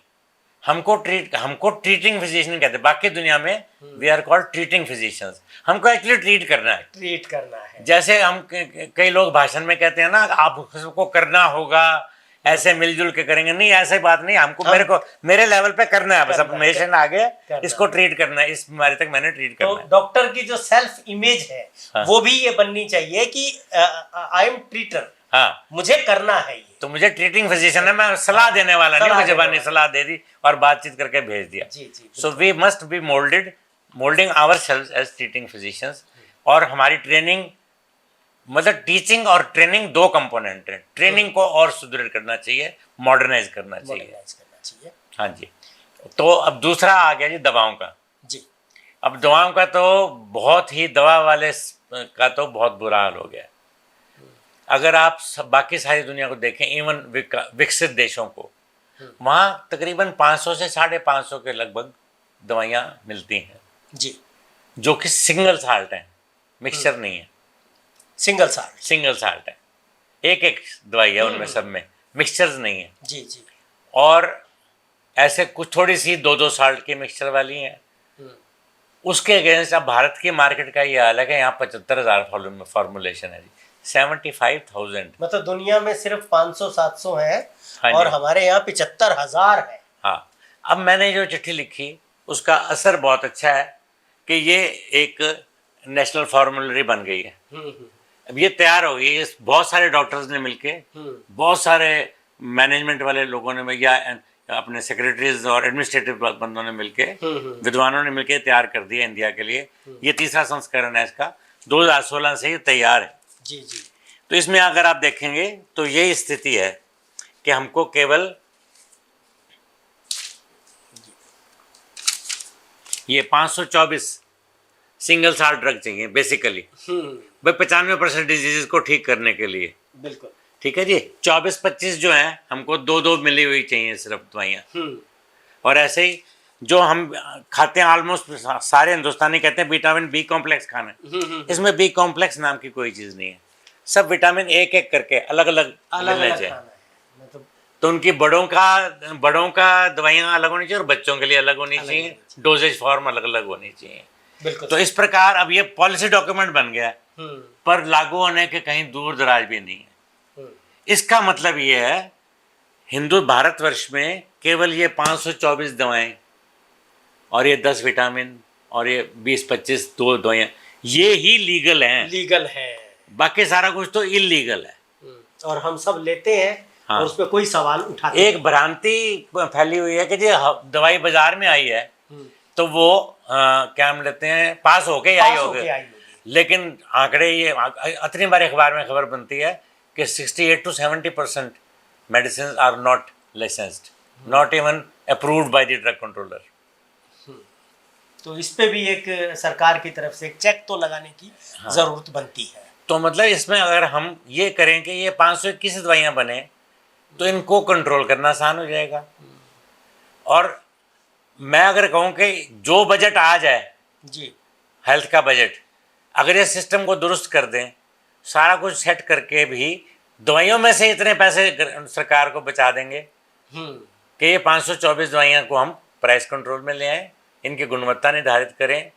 हमको ट्रीटिंग फिजिशियन कहते हैं। बाकी दुनिया में we are called treating physicians. हमको एक्चुअली ट्रीट करना है। ट्रीट करना है। जैसे हम कई लोग भाषण में कहते हैं ना, आप सबको करना होगा, ऐसे मिलजुल के करेंगे, नहीं ऐसी बात नहीं। हमको मेरे लेवल पे करना है, बस अब पेशेंट आ गया, इसको ट्रीट करना है, इस बीमारी तक मैंने ट्रीट करना है। तो डॉक्टर की जो सेल्फ इमेज है, हाँ, वो भी ये बननी चाहिए कि आई एम ट्रीटर, हाँ, मुझे करना है ये। तो मुझे ट्रीटिंग फिजिशियन है, मैं सलाह देने वाला नहीं, मुझे जबानी सलाह दे दी और बातचीत करके भेज दिया। जी, so we must be moulding ourselves as treating physicians. और हमारी ट्रेनिंग, मतलब टीचिंग और ट्रेनिंग दो कंपोनेंट है। ट्रेनिंग को और सुदृढ़ करना चाहिए, मॉडर्नाइज करना चाहिए। हाँ जी। तो अब दूसरा आ गया जी दवाओं का। जी, अब दवाओं का तो बहुत ही, दवा वाले का तो बहुत बुरा हाल हो गया। अगर आप बाकी सारी दुनिया को देखें, इवन विकसित देशों को, वहाँ तकरीबन 500 से 550 के लगभग दवाइयाँ मिलती हैं जी, जो कि सिंगल साल्ट हैं, मिक्सचर नहीं है। सिंगल साल्ट है, एक एक दवाई है उनमें, सब में मिक्सचर्स नहीं है। जी, जी। और ऐसे कुछ थोड़ी सी 2-2 साल्ट की मिक्सचर वाली हैं। उसके अगेंस्ट अब भारत की मार्केट का ये हाल है कि यहाँ 75,000 फॉर्मुलेशन है जी, 75,000। मतलब दुनिया में सिर्फ 500-700 है। हाँ और जी। हमारे यहाँ 75,000 है। हाँ, अब मैंने जो चिट्ठी लिखी उसका असर बहुत अच्छा है कि ये एक नेशनल फॉर्मुलरी बन गई है। अब ये तैयार हो गई, बहुत सारे डॉक्टर्स ने मिलके, बहुत सारे मैनेजमेंट वाले लोगों ने या अपने सेक्रेटरीज और एडमिनिस्ट्रेटिव बंदों ने मिलके, विद्वानों ने मिलके तैयार कर दिया इंडिया के लिए। ये तीसरा संस्करण है इसका, 2016 से ये तैयार है। जी, जी। तो इसमें अगर आप देखेंगे तो ये स्थिति है कि हमको केवल ये 524 सिंगल साल्ट ड्रग चाहिए बेसिकली, भाई 95% डिजीज को ठीक करने के लिए। बिल्कुल। ठीक है जी। 24-25 जो है हमको 2-2 मिली हुई चाहिए सिर्फ दवाइयाँ। और ऐसे ही जो हम खाते हैं, ऑलमोस्ट सारे हिंदुस्तानी कहते हैं विटामिन बी कॉम्प्लेक्स खाना है। इसमें बी कॉम्प्लेक्स नाम की कोई चीज़ नहीं है, सब विटामिन एक एक करके अलग अलग मिलने चाहिए। मतलब तो उनकी बड़ों का दवाइयाँ अलग होनी चाहिए और बच्चों के लिए अलग होनी चाहिए, डोजेज फॉर्म अलग अलग होनी चाहिए। बिल्कुल। तो इस प्रकार अब ये पॉलिसी डॉक्यूमेंट बन गया है, पर लागू होने के कहीं दूर दराज भी नहीं है। इसका मतलब ये है, हिंदू भारतवर्ष में केवल ये 524 दवाएं और ये 10 विटामिन और ये 20-25 दो दवाइयाँ, ये ही लीगल हैं। बाकी सारा कुछ तो इलीगल है। और हम सब लेते हैं। हाँ। और उस पर कोई सवाल उठाते एक भ्रांति फैली हुई है कि जी दवाई बाजार में आई है तो वो क्या हम लेते हैं, पास होके आई होगी। लेकिन आंकड़े ये इतनी बार अखबार में खबर बनती है कि 68 to 70% medicine are not licensed, not even approved by the drug controller. तो इस पे भी एक सरकार की तरफ से एक चेक तो लगाने की जरूरत बनती है। तो मतलब इसमें अगर हम ये करें कि ये 521 दवाइयाँ बने तो इनको कंट्रोल करना आसान हो जाएगा। और मैं अगर कहूँ कि जो बजट आ जाए जी, हेल्थ का बजट, अगर ये सिस्टम को दुरुस्त कर दें, सारा कुछ सेट करके भी दवाइयों में से इतने पैसे सरकार को बचा देंगे कि ये 524 दवाइयाँ को हम प्राइस कंट्रोल में ले आएँ, इनकी गुणवत्ता निर्धारित करें।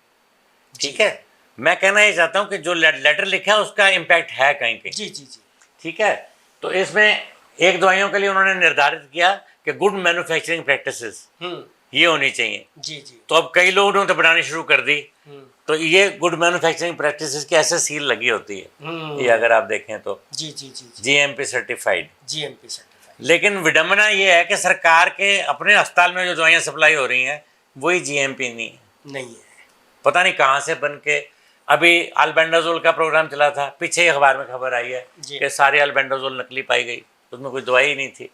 ठीक है, मैं कहना ये चाहता हूँ कि जो लेटर लिखा है उसका इम्पैक्ट है कहीं कहीं। जी, जी, जी। ठीक है, तो इसमें एक दवाइयों के लिए उन्होंने निर्धारित किया कि गुड मैन्युफैक्चरिंग प्रैक्टिसेस ये होनी चाहिए। जी, जी। तो अब कई लोगों ने तो बनानी शुरू कर दी। तो ये गुड मैन्युफैक्चरिंग प्रैक्टिसेस की ऐसे सील लगी होती है, ये अगर आप देखें तो जी, जी, जी, GMP सर्टिफाइड। सर्टिफाइड। लेकिन विडंबना ये है कि सरकार के अपने अस्पताल में जो दवाइयाँ सप्लाई हो रही हैं वही GMP नहीं है। पता नहीं कहाँ से बन के, अभी अल्बेंडाजोल का प्रोग्राम चला था, पीछे अखबार में खबर आई है कि सारी अल्बेंडाजोल नकली पाई गई, उसमें कोई दवाई ही नहीं थी।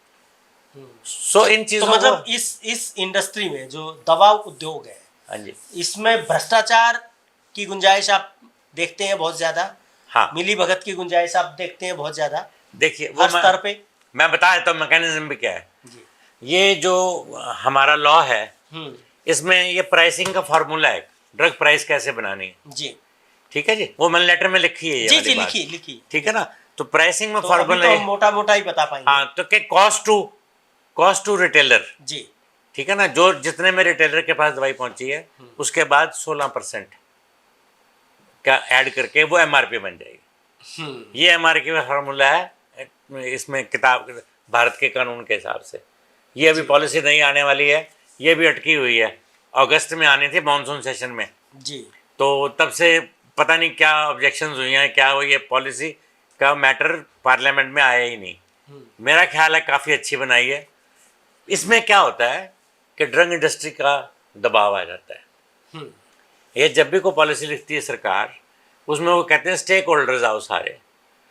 सो इन तो चीज़ों मतलब को, इस इंडस्ट्री में जो दवा उद्योग है, हाँ जी, इसमें भ्रष्टाचार की गुंजाइश आप देखते हैं बहुत ज्यादा, हाँ मिली भगत की गुंजाइश आप देखते हैं बहुत ज्यादा, देखिए वो हर स्तर पे। मैं बता देता हूँ मैकेनिज्म भी क्या है। जी। ये जो हमारा लॉ है, हम्म। इसमें ये प्राइसिंग का फार्मूला है, ड्रग प्राइस कैसे बनानी है, जी ठीक है जी, वो मैंने लेटर में लिखी है ये जी वाली जी, बात, लिखी लिखी। ठीक है ना। तो प्राइसिंग में तो अभी फार्मूला तो है, हम मोटा मोटा ही बता पाएंगे। हाँ, तो क्या कॉस्ट टू रिटेलर, जी। ठीक है ना, जो जितने में रिटेलर के पास दवाई पहुंची है उसके बाद 16% का ऐड करके वो एमआरपी बन जाएगी। ये एमआरपी का फार्मूला है इसमें किताब भारत के कानून के हिसाब से। ये अभी पॉलिसी नहीं आने वाली है, ये भी अटकी हुई है, अगस्त में आनी थी मॉनसून सेशन में। जी। तो तब से पता नहीं क्या ऑब्जेक्शंस हुई हैं, क्या वो, ये पॉलिसी का मैटर पार्लियामेंट में आया ही नहीं। मेरा ख्याल है काफ़ी अच्छी बनाई है। इसमें क्या होता है कि ड्रग इंडस्ट्री का दबाव आ जाता है। ये जब भी कोई पॉलिसी लिखती है सरकार, उसमें वो कहते हैं स्टेक होल्डर्स आओ सारे।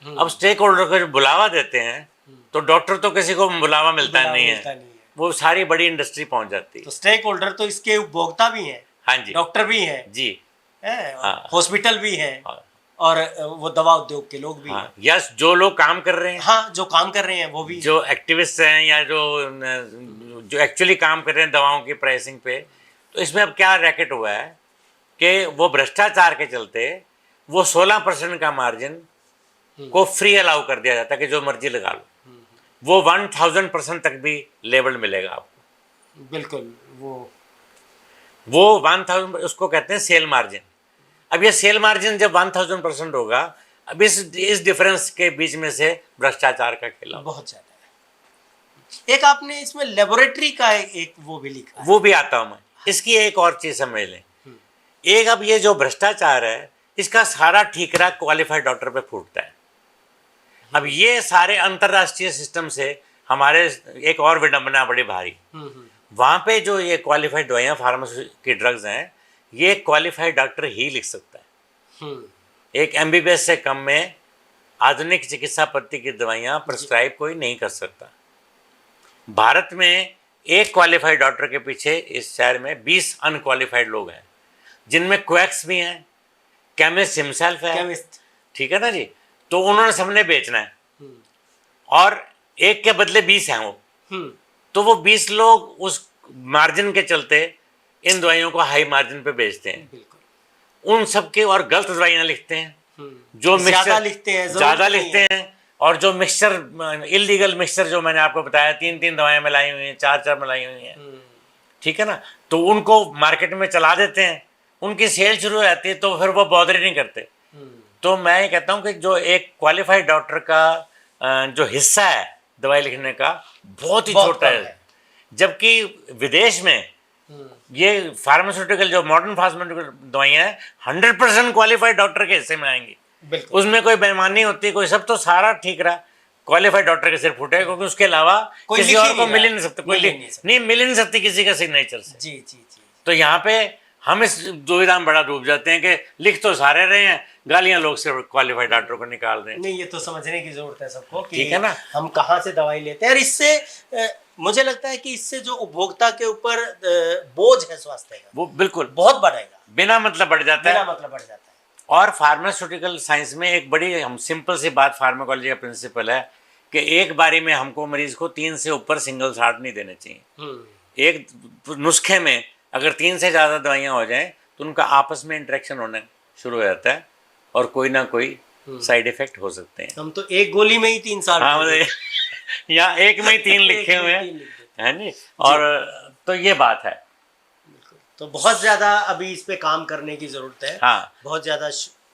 अब स्टेक होल्डर को जो बुलावा देते हैं, तो डॉक्टर तो किसी को बुलावा मिलता नहीं है, वो सारी बड़ी इंडस्ट्री पहुंच जाती है। तो स्टेक होल्डर तो इसके उपभोक्ता भी हैं, हाँ जी, डॉक्टर भी हैं जी, हाँ, हॉस्पिटल भी हैं, हाँ, और वो दवा उद्योग के लोग भी हाँ, हैं। यस, जो लोग काम कर रहे हैं, हाँ, जो काम कर रहे हैं वो भी, जो एक्टिविस्ट हैं या जो एक्चुअली काम कर रहे हैं दवाओं की प्राइसिंग पे। तो इसमें अब क्या रैकेट हुआ है कि वो भ्रष्टाचार के चलते वो 16% का मार्जिन को फ्री अलाउ कर दिया जाता है कि जो मर्जी लगा लो। वो 1000% तक भी लेबल मिलेगा आपको। बिल्कुल। वो 1000, उसको कहते हैं सेल मार्जिन। अब ये सेल मार्जिन जब 1000% होगा, अब इस डिफरेंस के बीच में से भ्रष्टाचार का खेला बहुत ज्यादा है। एक आपने इसमें लेबोरेटरी का एक वो भी लिखा है। वो भी आता हूं मैं। इसकी एक और चीज समझ लें, एक अब ये जो भ्रष्टाचार है इसका सारा ठीकरा क्वालिफाइड डॉक्टर पे फूटता है। अब ये सारे अंतरराष्ट्रीय सिस्टम से हमारे एक और विडंबना बड़ी भारी, वहाँ पे जो ये क्वालिफाइड दवाइयाँ फार्मेसी की ड्रग्स हैं, ये क्वालिफाइड डॉक्टर ही लिख सकता है। एक एमबीबीएस से कम में आधुनिक चिकित्सा पद्धति की दवाइयाँ प्रिस्क्राइब कोई नहीं कर सकता। भारत में एक क्वालिफाइड डॉक्टर के पीछे इस शहर में 20 अनक्वालिफाइड लोग हैं, जिनमें क्वैक्स भी हैं, केमिस्ट हिमसेल्फ है, केमिस्ट, ठीक है ना जी। तो उन्होंने सबने बेचना है, और एक के बदले 20 हैं वो। तो वो 20 लोग उस मार्जिन के चलते इन दवाइयों को हाई मार्जिन पे बेचते हैं। उन सब के और गलत दवाइयाँ लिखते हैं, जो ज्यादा लिखते हैं, ज़्यादा लिखते हैं, और जो मिक्सचर, इलीगल मिक्सचर जो मैंने आपको बताया, 3-3 दवाएं मिलाई हुई हैं, 4-4 मिलाई हुई हैं, ठीक है ना, तो उनको मार्केट में चला देते हैं, उनकी सेल शुरू हो जाती है, तो फिर वो बॉदर ही नहीं करते। तो मैं ये कहता हूँ कि जो एक क्वालिफाइड डॉक्टर का जो हिस्सा है दवाई लिखने का, बहुत ही छोटा है। जबकि विदेश में ये फार्मास्यूटिकल, जो मॉडर्न फार्मास्यूटिकल दवाइयाँ हैं, 100% क्वालिफाइड डॉक्टर के हिस्से में आएंगी। उसमें कोई बेईमानी होती, कोई सब, तो सारा ठीक रहा, क्वालिफाइड डॉक्टर के सिर फूटे, क्योंकि उसके अलावा किसी और को मिल ही नहीं सकता, कोई नहीं मिल ही नहीं सकती किसी का सिग्नेचर से। जी जी जी। तो यहाँ पे हम इस दुविधा में बड़ा डूब जाते हैं कि लिख तो सारे रहे हैं, गालियां लोग से क्वालिफाइड डॉक्टर को निकाल रहे हैं। नहीं, ये तो समझने की जरूरत है सबको कि ठीक है ना, हम कहाँ से दवाई लेते हैं। और इससे मुझे लगता है कि इससे जो उपभोक्ता के ऊपर बोझ है स्वास्थ्य का, वो बिल्कुल बहुत बढ़ेगा, बिना मतलब बढ़ जाता है, बिना मतलब बढ़ जाता है। और फार्मास्यूटिकल साइंस में एक बड़ी हम सिंपल सी बात, फार्माकोलॉजी का प्रिंसिपल है कि एक बारी में हमको मरीज को 3 से ऊपर सिंगल शॉट नहीं देने चाहिए। एक नुस्खे में अगर 3 से ज़्यादा दवाइयाँ हो जाएं तो उनका आपस में इंटरेक्शन होना शुरू हो जाता है, और कोई ना कोई साइड इफेक्ट हो सकते हैं। हम तो एक गोली में ही 3 साल, हाँ, यहाँ एक में ही 3 लिखे हुए हैं, है नहीं, और तो ये बात है। तो बहुत ज़्यादा अभी इस पे काम करने की ज़रूरत है। हाँ, बहुत ज़्यादा।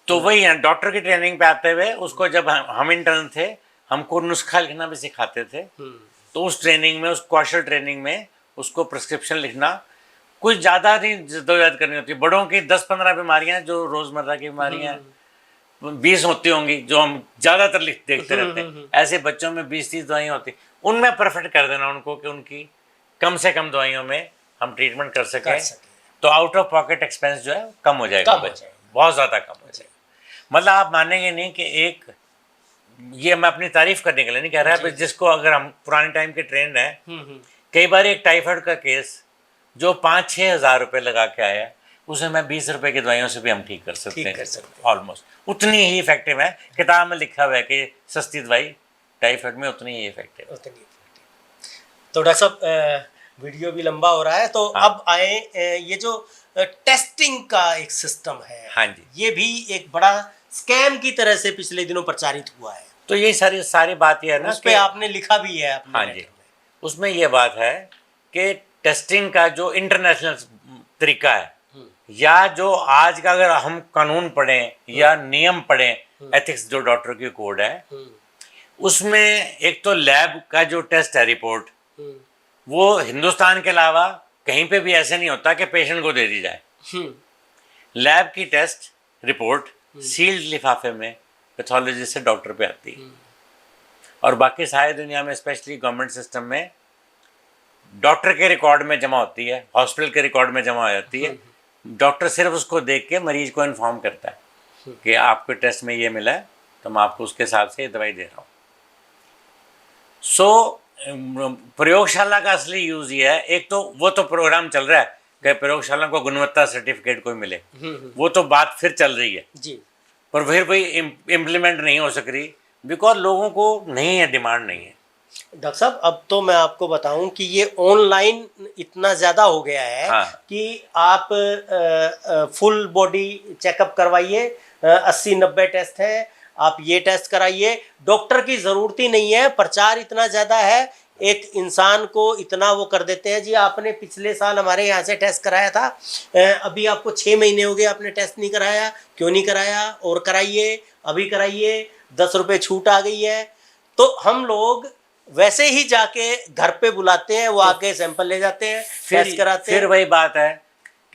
तो वही है, डॉक्टर की ट्रेनिंग पे आते हुए उसको, जब हम इंटर्न थे, हमको नुस्खा लिखना भी सिखाते थे। तो उस ट्रेनिंग में, उस कौशल ट्रेनिंग में, उसको प्रिस्क्रिप्शन लिखना कुछ ज़्यादा नहीं जद्दोजहद करनी होती। बड़ों की 10-15 बीमारियाँ जो रोज़मर्रा की बीमारियाँ 20 होती होंगी, जो हम ज़्यादातर देखते रहते हैं, ऐसे बच्चों में 20-30 दवाइयाँ होती, उनमें परफेक्ट कर देना उनको कि उनकी कम से कम दवाइयों में हम ट्रीटमेंट कर सकें। तो आउट ऑफ पॉकेट एक्सपेंस जो है कम हो जाएगा, बहुत ज़्यादा कम हो जाएगा। मतलब आप मानेंगे नहीं कि एक ये मैं अपनी तारीफ करने के लिए नहीं कह रहा, पर जिसको अगर हम पुराने टाइम के ट्रेंड है, हम्म। कई बार एक टाइफाइड का केस जो 5-6 हज़ार रुपये लगा के आया, उसे मैं 20 रुपए की दवाइयों से भी हम ठीक कर सकते हैं। ऑलमोस्ट उतनी ही इफेक्टिव है। किताब में लिखा हुआ है कि सस्ती दवाई टाइफाइड में उतनी ही इफेक्टिव। तो डॉक्टर साहब वीडियो भी लंबा हो रहा है, तो हाँ। अब आए ये जो टेस्टिंग का एक सिस्टम है, हाँ जी, ये भी एक बड़ा स्कैम की तरह से पिछले दिनों प्रचारित हुआ है। तो ये सारी बात ये है ना, उस पे आपने लिखा भी है अपने हाँ लेटर जी, में। उसमें ये बात है कि टेस्टिंग का जो इंटरनेशनल तरीका है, या जो आज का अगर हम कानून पढ़ें या नियम पढ़ें, एथिक्स जो डॉक्टर की कोड है, उसमें एक तो लैब का जो टेस्ट है रिपोर्ट, वो हिंदुस्तान के अलावा कहीं पे भी ऐसे नहीं होता कि पेशेंट को दे दी जाए। लैब की टेस्ट रिपोर्ट सील्ड लिफाफे में पैथोलॉजिस्ट से डॉक्टर पे आती है, और बाकी सारी दुनिया में स्पेशली गवर्नमेंट सिस्टम में डॉक्टर के रिकॉर्ड में जमा होती है, हॉस्पिटल के रिकॉर्ड में जमा हो जाती है। डॉक्टर सिर्फ उसको देख के मरीज को इन्फॉर्म करता है कि आपके टेस्ट में ये मिला है, तो मैं आपको उसके हिसाब से ये दवाई दे रहा हूँ। सो प्रयोगशाला का असली यूज ये है, एक तो वो तो प्रोग्राम चल रहा है कि प्रयोगशाला को गुणवत्ता सर्टिफिकेट कोई मिले, वो तो बात फिर चल रही है जी, पर फिर वही इम्प्लीमेंट नहीं हो सक रही, बिकॉज लोगों को नहीं है, डिमांड नहीं है। डॉक्टर साहब अब तो मैं आपको बताऊं कि ये ऑनलाइन इतना ज़्यादा हो गया है, हाँ। कि आप फुल बॉडी चेकअप करवाइए, 80-90 टेस्ट हैं, आप ये टेस्ट कराइए, डॉक्टर की ज़रूरत ही नहीं है। प्रचार इतना ज़्यादा है, एक इंसान को इतना वो कर देते हैं। जी आपने पिछले साल हमारे यहाँ से टेस्ट कराया था, अभी आपको 6 महीने हो गए, आपने टेस्ट नहीं कराया, क्यों नहीं कराया, और कराइए, अभी कराइए, 10 रुपये छूट आ गई है। तो हम लोग वैसे ही जाके घर पे बुलाते हैं, वो आके सैंपल ले जाते हैं, टेस्ट कराते हैं। फिर वही बात है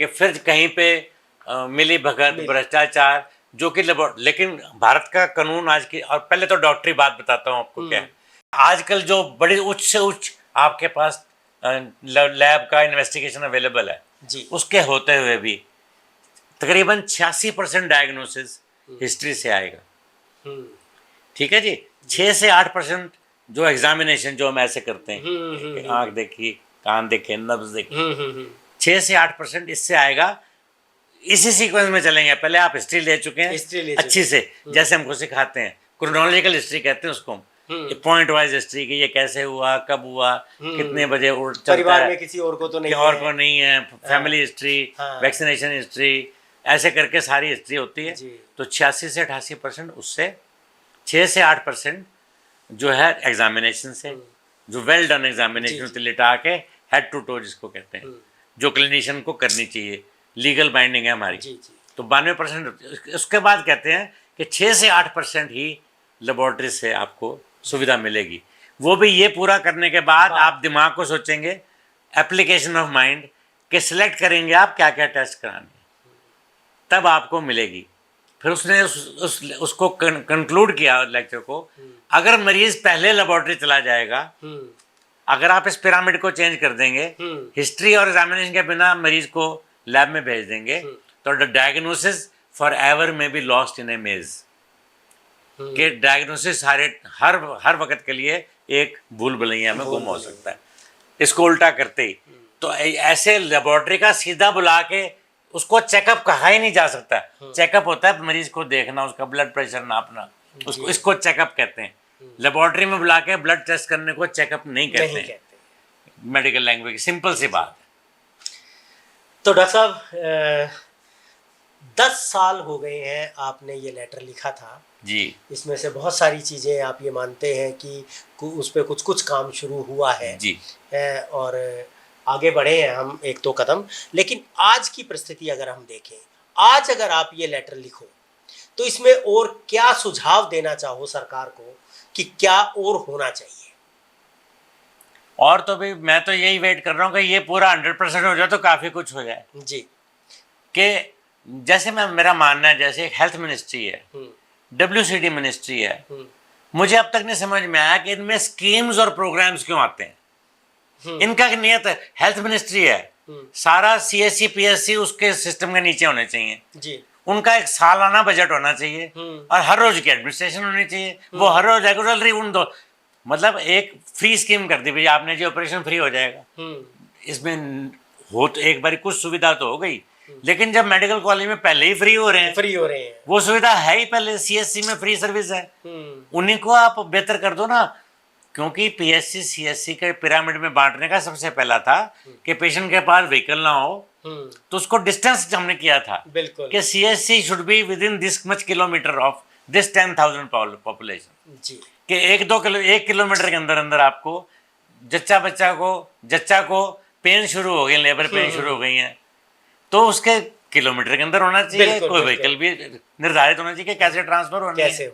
कि फिर कहीं पे मिली भगत, भ्रष्टाचार, जो कि लेकिन भारत का कानून आज की, और पहले तो डॉक्टरी बात बताता हूँ आपको क्या है। आजकल जो बड़ी उच्च से उच्च आपके पास लैब का इन्वेस्टिगेशन अवेलेबल है जी, उसके होते हुए भी तकरीबन 86% डायग्नोसिस हिस्ट्री से आएगा। ठीक है जी, 6 से 8% जो एग्जामिनेशन जो हम ऐसे करते हैं कि आंख देखी, कान देखे, नब्ज देखी, 6 से 8% इससे आएगा। इसी सीक्वेंस में चलेंगे, पहले आप हिस्ट्री ले चुके हैं अच्छी से, जैसे हमको सिखाते हैं, क्रोनोलॉजिकल हिस्ट्री कहते हैं उसको, पॉइंट वाइज हिस्ट्री कि ये कैसे हुआ, कब हुआ, कितने बजे चलता परिवार है, में किसी और को तो नहीं और है, को नहीं है, फैमिली हिस्ट्री, वैक्सीनेशन हिस्ट्री, ऐसे करके सारी हिस्ट्री होती है। तो 86 से 88% उससे, 6 से 8% जो है एग्जामिनेशन से, जो वेल डन एग्जामिनेशन लिटा के हेड टू टो जिसको कहते हैं, जो क्लिनिशियन को करनी चाहिए, लीगल बाइंडिंग है हमारी। तो 92%। उसके बाद कहते हैं कि 6 से 8% ही लेबोरेटरी से आपको सुविधा मिलेगी। वो भी ये पूरा करने के बाद आप दिमाग को सोचेंगे, एप्लीकेशन ऑफ माइंड, कि सिलेक्ट करेंगे आप क्या क्या टेस्ट कराने, तब आपको मिलेगी। फिर उसने उसको कंक्लूड किया लेक्चर को, अगर मरीज पहले लेबोरेटरी चला जाएगा, अगर आप इस पिरामिड को चेंज कर देंगे, हिस्ट्री और एग्जामिनेशन के बिना मरीज को लैब में भेज देंगे, तो द डायग्नोसिस फॉर एवर में बी लॉस्ट इन ए मेज, कि डायग्नोसिस हर वक्त के लिए एक भूल भुलैया में गुम हो सकता है। इसको उल्टा करते ही तो ऐसे लेबोरेटरी का सीधा बुला के उसको चेकअप कहा ही नहीं जा सकता। चेकअप होता है मरीज को देखना, उसका ब्लड प्रेशर नापना, उसको इसको चेकअप कहते हैं। लेबोरेटरी में बुला के ब्लड टेस्ट करने को चेकअप नहीं कहते हैं, मेडिकल लैंग्वेज, सिंपल सी बात है। तो डॉक्टर साहब 10 साल हो गए हैं आपने ये लेटर लिखा था जी, इसमें से बहुत सारी चीज़ें आप ये मानते हैं कि उस पर कुछ काम शुरू हुआ है जी, और आगे बढ़े हैं हम एक दो कदम। लेकिन आज की परिस्थिति अगर हम देखें, आज अगर आप ये लेटर लिखो तो इसमें और क्या सुझाव देना चाहो सरकार को कि क्या और होना चाहिए? और तो भी मैं तो यही वेट कर रहा हूँ कि ये पूरा 100% हो जाए तो काफ़ी कुछ हो जाए जी, कि जैसे मेरा मानना है, जैसे एक हेल्थ मिनिस्ट्री है, WCD मिनिस्ट्री है, मुझे अब तक नहीं समझ में आया कि इनमें स्कीम्स और प्रोग्राम्स क्यों आते हैं। इनका नियत है, हेल्थ मिनिस्ट्री है, सारा CSC PSC उसके सिस्टम के नीचे होने चाहिए। जी, उनका एक सालाना बजट होना चाहिए और हर रोज की एडमिनिस्ट्रेशन होनी चाहिए, वो हर रोज रेगुलरली उन दो, मतलब एक फ्री स्कीम कर दी भाई आपने, जो ऑपरेशन फ्री हो जाएगा। इसमें हो तो एक बार कुछ सुविधा तो हो गई, लेकिन जब मेडिकल कॉलेज में पहले ही फ्री हो रहे हैं, वो सुविधा है ही पहले, सीएससी में फ्री सर्विस है, उन्हीं को आप बेहतर कर दो ना। क्योंकि पीएससी सीएससी के पिरामिड में बांटने का सबसे पहला था कि पेशेंट के पास व्हीकल ना हो, तो उसको डिस्टेंस हमने किया था कि CSC should be with in this much kilometre of this 10,000 population, कि 1 किलोमीटर के अंदर अंदर आपको जच्चा को पेन शुरू हो गई, लेबर पेन शुरू हो गई है, तो उसके किलोमीटर के अंदर होना चाहिए, कोई व्हीकल भी निर्धारित होना चाहिए कि कैसे ट्रांसफर होना है,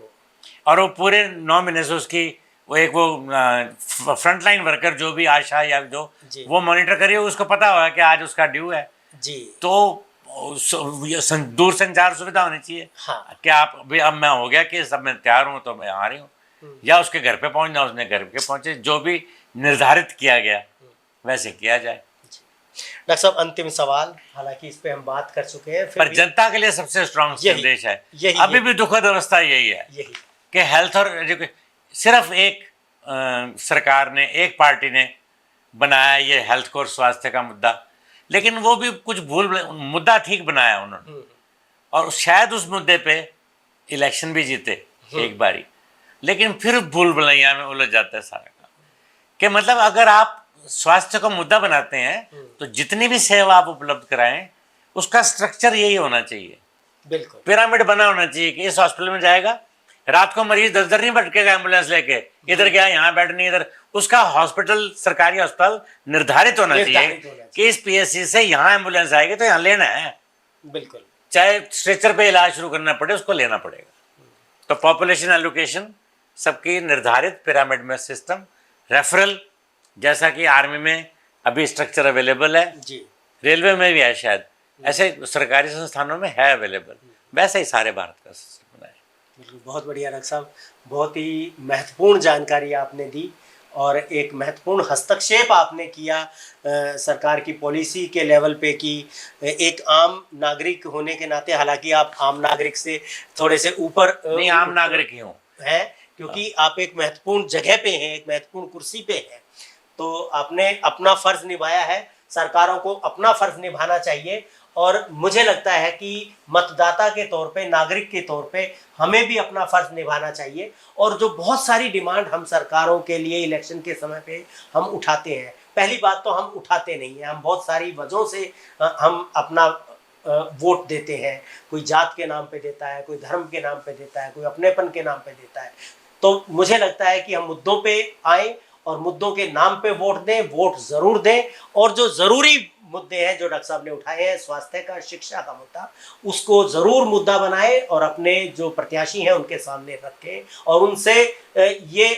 और वो पूरे 9 महीने से उसकी वो फ्रंटलाइन वर्कर जो भी आशा या जो वो मॉनिटर करिए, उसको पता होगा कि आज उसका ड्यू है जी। तो दूर संचार सुविधा होनी चाहिए। हाँ। कि आप भी अब मैं हो गया कि सब मैं तैयार हूँ तो मैं आ रही हूँ, या उसके घर पे पहुँचना, उसने घर पे पहुँचे, जो भी निर्धारित किया गया वैसे किया जाए। डॉक्टर साहब, अंतिम सवाल, हालांकि इस पे हम बात कर चुके हैं, पर जनता के लिए सबसे स्ट्रॉन्ग संदेश है, अभी भी दुखद अवस्था यही है कि हेल्थ और एजुकेशन सिर्फ एक सरकार ने, एक पार्टी ने बनाया ये हेल्थ को और स्वास्थ्य का मुद्दा, लेकिन वो भी कुछ मुद्दा ठीक बनाया उन्होंने, और शायद उस मुद्दे पे इलेक्शन भी जीते एक बारी, लेकिन फिर भूल भुलैया में उलझ जाता है सारा काम। कि मतलब अगर आप स्वास्थ्य को मुद्दा बनाते हैं तो जितनी भी सेवा आप उपलब्ध कराएं उसका स्ट्रक्चर यही होना चाहिए, बिल्कुल पिरामिड बना होना चाहिए कि इस हॉस्पिटल में जाएगा, रात को मरीज दर नहीं भटकेगा एम्बुलेंस लेके, इधर गया यहाँ बेड नहीं, इधर उसका हॉस्पिटल, सरकारी अस्पताल निर्धारित होना चाहिए कि इस पीएससी से यहाँ एम्बुलेंस आएगी तो यहाँ लेना है, बिल्कुल, चाहे स्ट्रेचर पे इलाज शुरू करना पड़े उसको लेना पड़ेगा। तो पॉपुलेशन एलोकेशन सबकी निर्धारित पिरामिड में सिस्टम, रेफरल जैसा कि आर्मी में अभी स्ट्रक्चर अवेलेबल है जी, रेलवे में भी है शायद, ऐसे सरकारी संस्थानों में है अवेलेबल, वैसे ही सारे भारत का सिस्टम बनाए। बिल्कुल, बहुत बढ़िया डॉक्टर साहब, बहुत ही महत्वपूर्ण जानकारी आपने दी और एक महत्वपूर्ण हस्तक्षेप आपने किया सरकार की पॉलिसी के लेवल पे की। एक आम नागरिक होने के नाते, हालांकि आप आम नागरिक से थोड़े से ऊपर नहीं, आम नागरिक ही हूँ है, क्योंकि आप एक महत्वपूर्ण जगह पे हैं, एक महत्वपूर्ण कुर्सी पे हैं, तो आपने अपना फर्ज निभाया है, सरकारों को अपना फर्ज निभाना चाहिए, और मुझे लगता है कि मतदाता के तौर पे, नागरिक के तौर पे हमें भी अपना फर्ज निभाना चाहिए। और जो बहुत सारी डिमांड हम सरकारों के लिए इलेक्शन के समय पे हम उठाते हैं, पहली बात तो हम उठाते नहीं हैं, हम बहुत सारी वजहों से हम अपना वोट देते हैं, कोई जात के नाम पे देता है, कोई धर्म के नाम पे देता है, कोई अपनेपन के नाम पे देता है। तो मुझे लगता है कि हम मुद्दों पे आए और मुद्दों के नाम पे वोट दें, वोट जरूर दें, और जो जरूरी मुद्दे हैं जो डॉक्टर साहब ने उठाए हैं, स्वास्थ्य का, शिक्षा का मुद्दा, उसको जरूर मुद्दा बनाएं और अपने जो प्रत्याशी हैं उनके सामने रखें और उनसे ये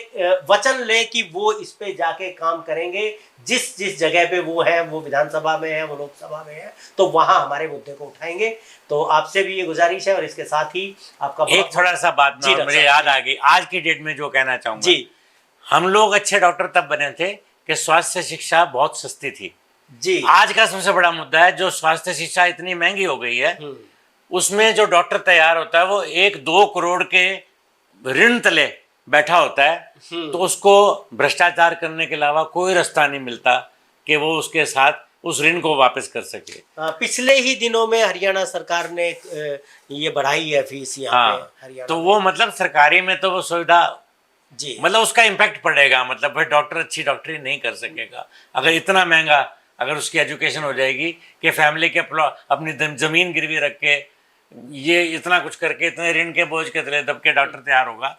वचन लें कि वो इस पे जाके काम करेंगे। जिस जिस जगह पे वो है, वो विधानसभा में है, वो लोकसभा में है, तो वहां हमारे मुद्दे को उठाएंगे। तो आपसे भी ये गुजारिश है, और इसके साथ ही आपका एक थोड़ा सा बात मुझे याद आ गई, आज की डेट में जो कहना चाहूंगा जी, हम लोग अच्छे डॉक्टर तब बने थे कि स्वास्थ्य शिक्षा बहुत सस्ती थी जी। आज का सबसे बड़ा मुद्दा है जो स्वास्थ्य शिक्षा इतनी महंगी हो गई है, उसमें जो डॉक्टर तैयार होता है वो 1-2 करोड़ के ऋण तले बैठा होता है, तो उसको भ्रष्टाचार करने के अलावा कोई रास्ता नहीं मिलता कि वो उसके साथ उस ऋण को वापस कर सके। पिछले ही दिनों में हरियाणा सरकार ने ये बढ़ाई है फीस यहाँ पे हरियाणा, तो वो मतलब सरकारी में तो वो सुविधा जी, मतलब उसका इम्पैक्ट पड़ेगा, मतलब भाई डॉक्टर अच्छी डॉक्टरी नहीं कर सकेगा अगर इतना महंगा, अगर उसकी एजुकेशन हो जाएगी कि फैमिली के अपनी जमीन गिरवी रख के ये इतना कुछ करके इतने ऋण के बोझ के तले दब के डॉक्टर तैयार होगा।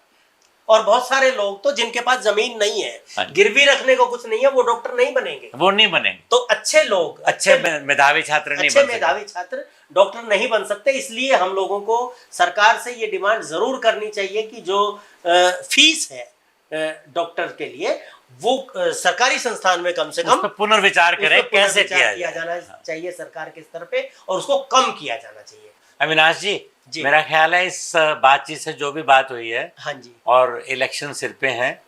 और बहुत सारे लोग तो जिनके पास जमीन नहीं है, गिरवी रखने को कुछ नहीं है, वो डॉक्टर नहीं बनेंगे, वो नहीं बनेंगे। तो अच्छे लोग, अच्छे मेधावी छात्र नहीं बन सकते, मेधावी छात्र डॉक्टर नहीं बन सकते। इसलिए हम लोगों को सरकार से ये डिमांड जरूर करनी चाहिए कि जो फीस है डॉक्टर के लिए, वो सरकारी संस्थान में कम से कम पुनर्विचार करें, कैसे किया जाना चाहिए सरकार के स्तर पे, और उसको कम किया जाना चाहिए। अविनाश जी, मेरा ख्याल है इस बातचीत से जो भी बात हुई है, हाँ जी, और इलेक्शन सिर पे हैं,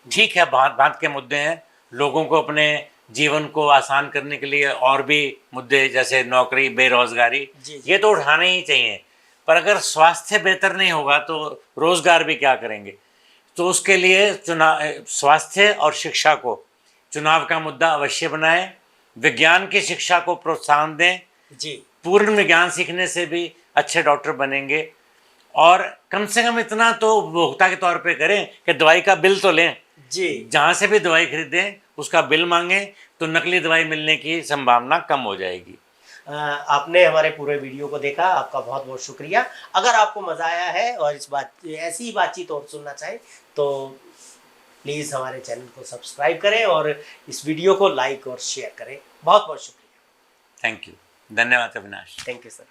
ठीक है, भांत के मुद्दे हैं, लोगों को अपने जीवन को आसान करने के लिए और भी मुद्दे जैसे नौकरी, बेरोजगारी, ये तो उठाने ही चाहिए, पर अगर स्वास्थ्य बेहतर नहीं होगा तो रोजगार भी क्या करेंगे। तो उसके लिए स्वास्थ्य और शिक्षा को चुनाव का मुद्दा अवश्य बनाएं, विज्ञान की शिक्षा को प्रोत्साहन दें जी। पूर्ण विज्ञान सीखने से भी अच्छे डॉक्टर बनेंगे। और कम से कम इतना तो उपभोक्ता के तौर पे करें कि दवाई का बिल तो लें जी। जहाँ से भी दवाई खरीदें उसका बिल मांगें, तो नकली दवाई मिलने की संभावना कम हो जाएगी। आपने हमारे पूरे वीडियो को देखा, आपका बहुत बहुत शुक्रिया। अगर आपको मज़ा आया है और ऐसी ही बातचीत और सुनना चाहें तो प्लीज़ हमारे चैनल को सब्सक्राइब करें और इस वीडियो को लाइक और शेयर करें। बहुत बहुत शुक्रिया। थैंक यू, धन्यवाद अविनाश। Thank you sir.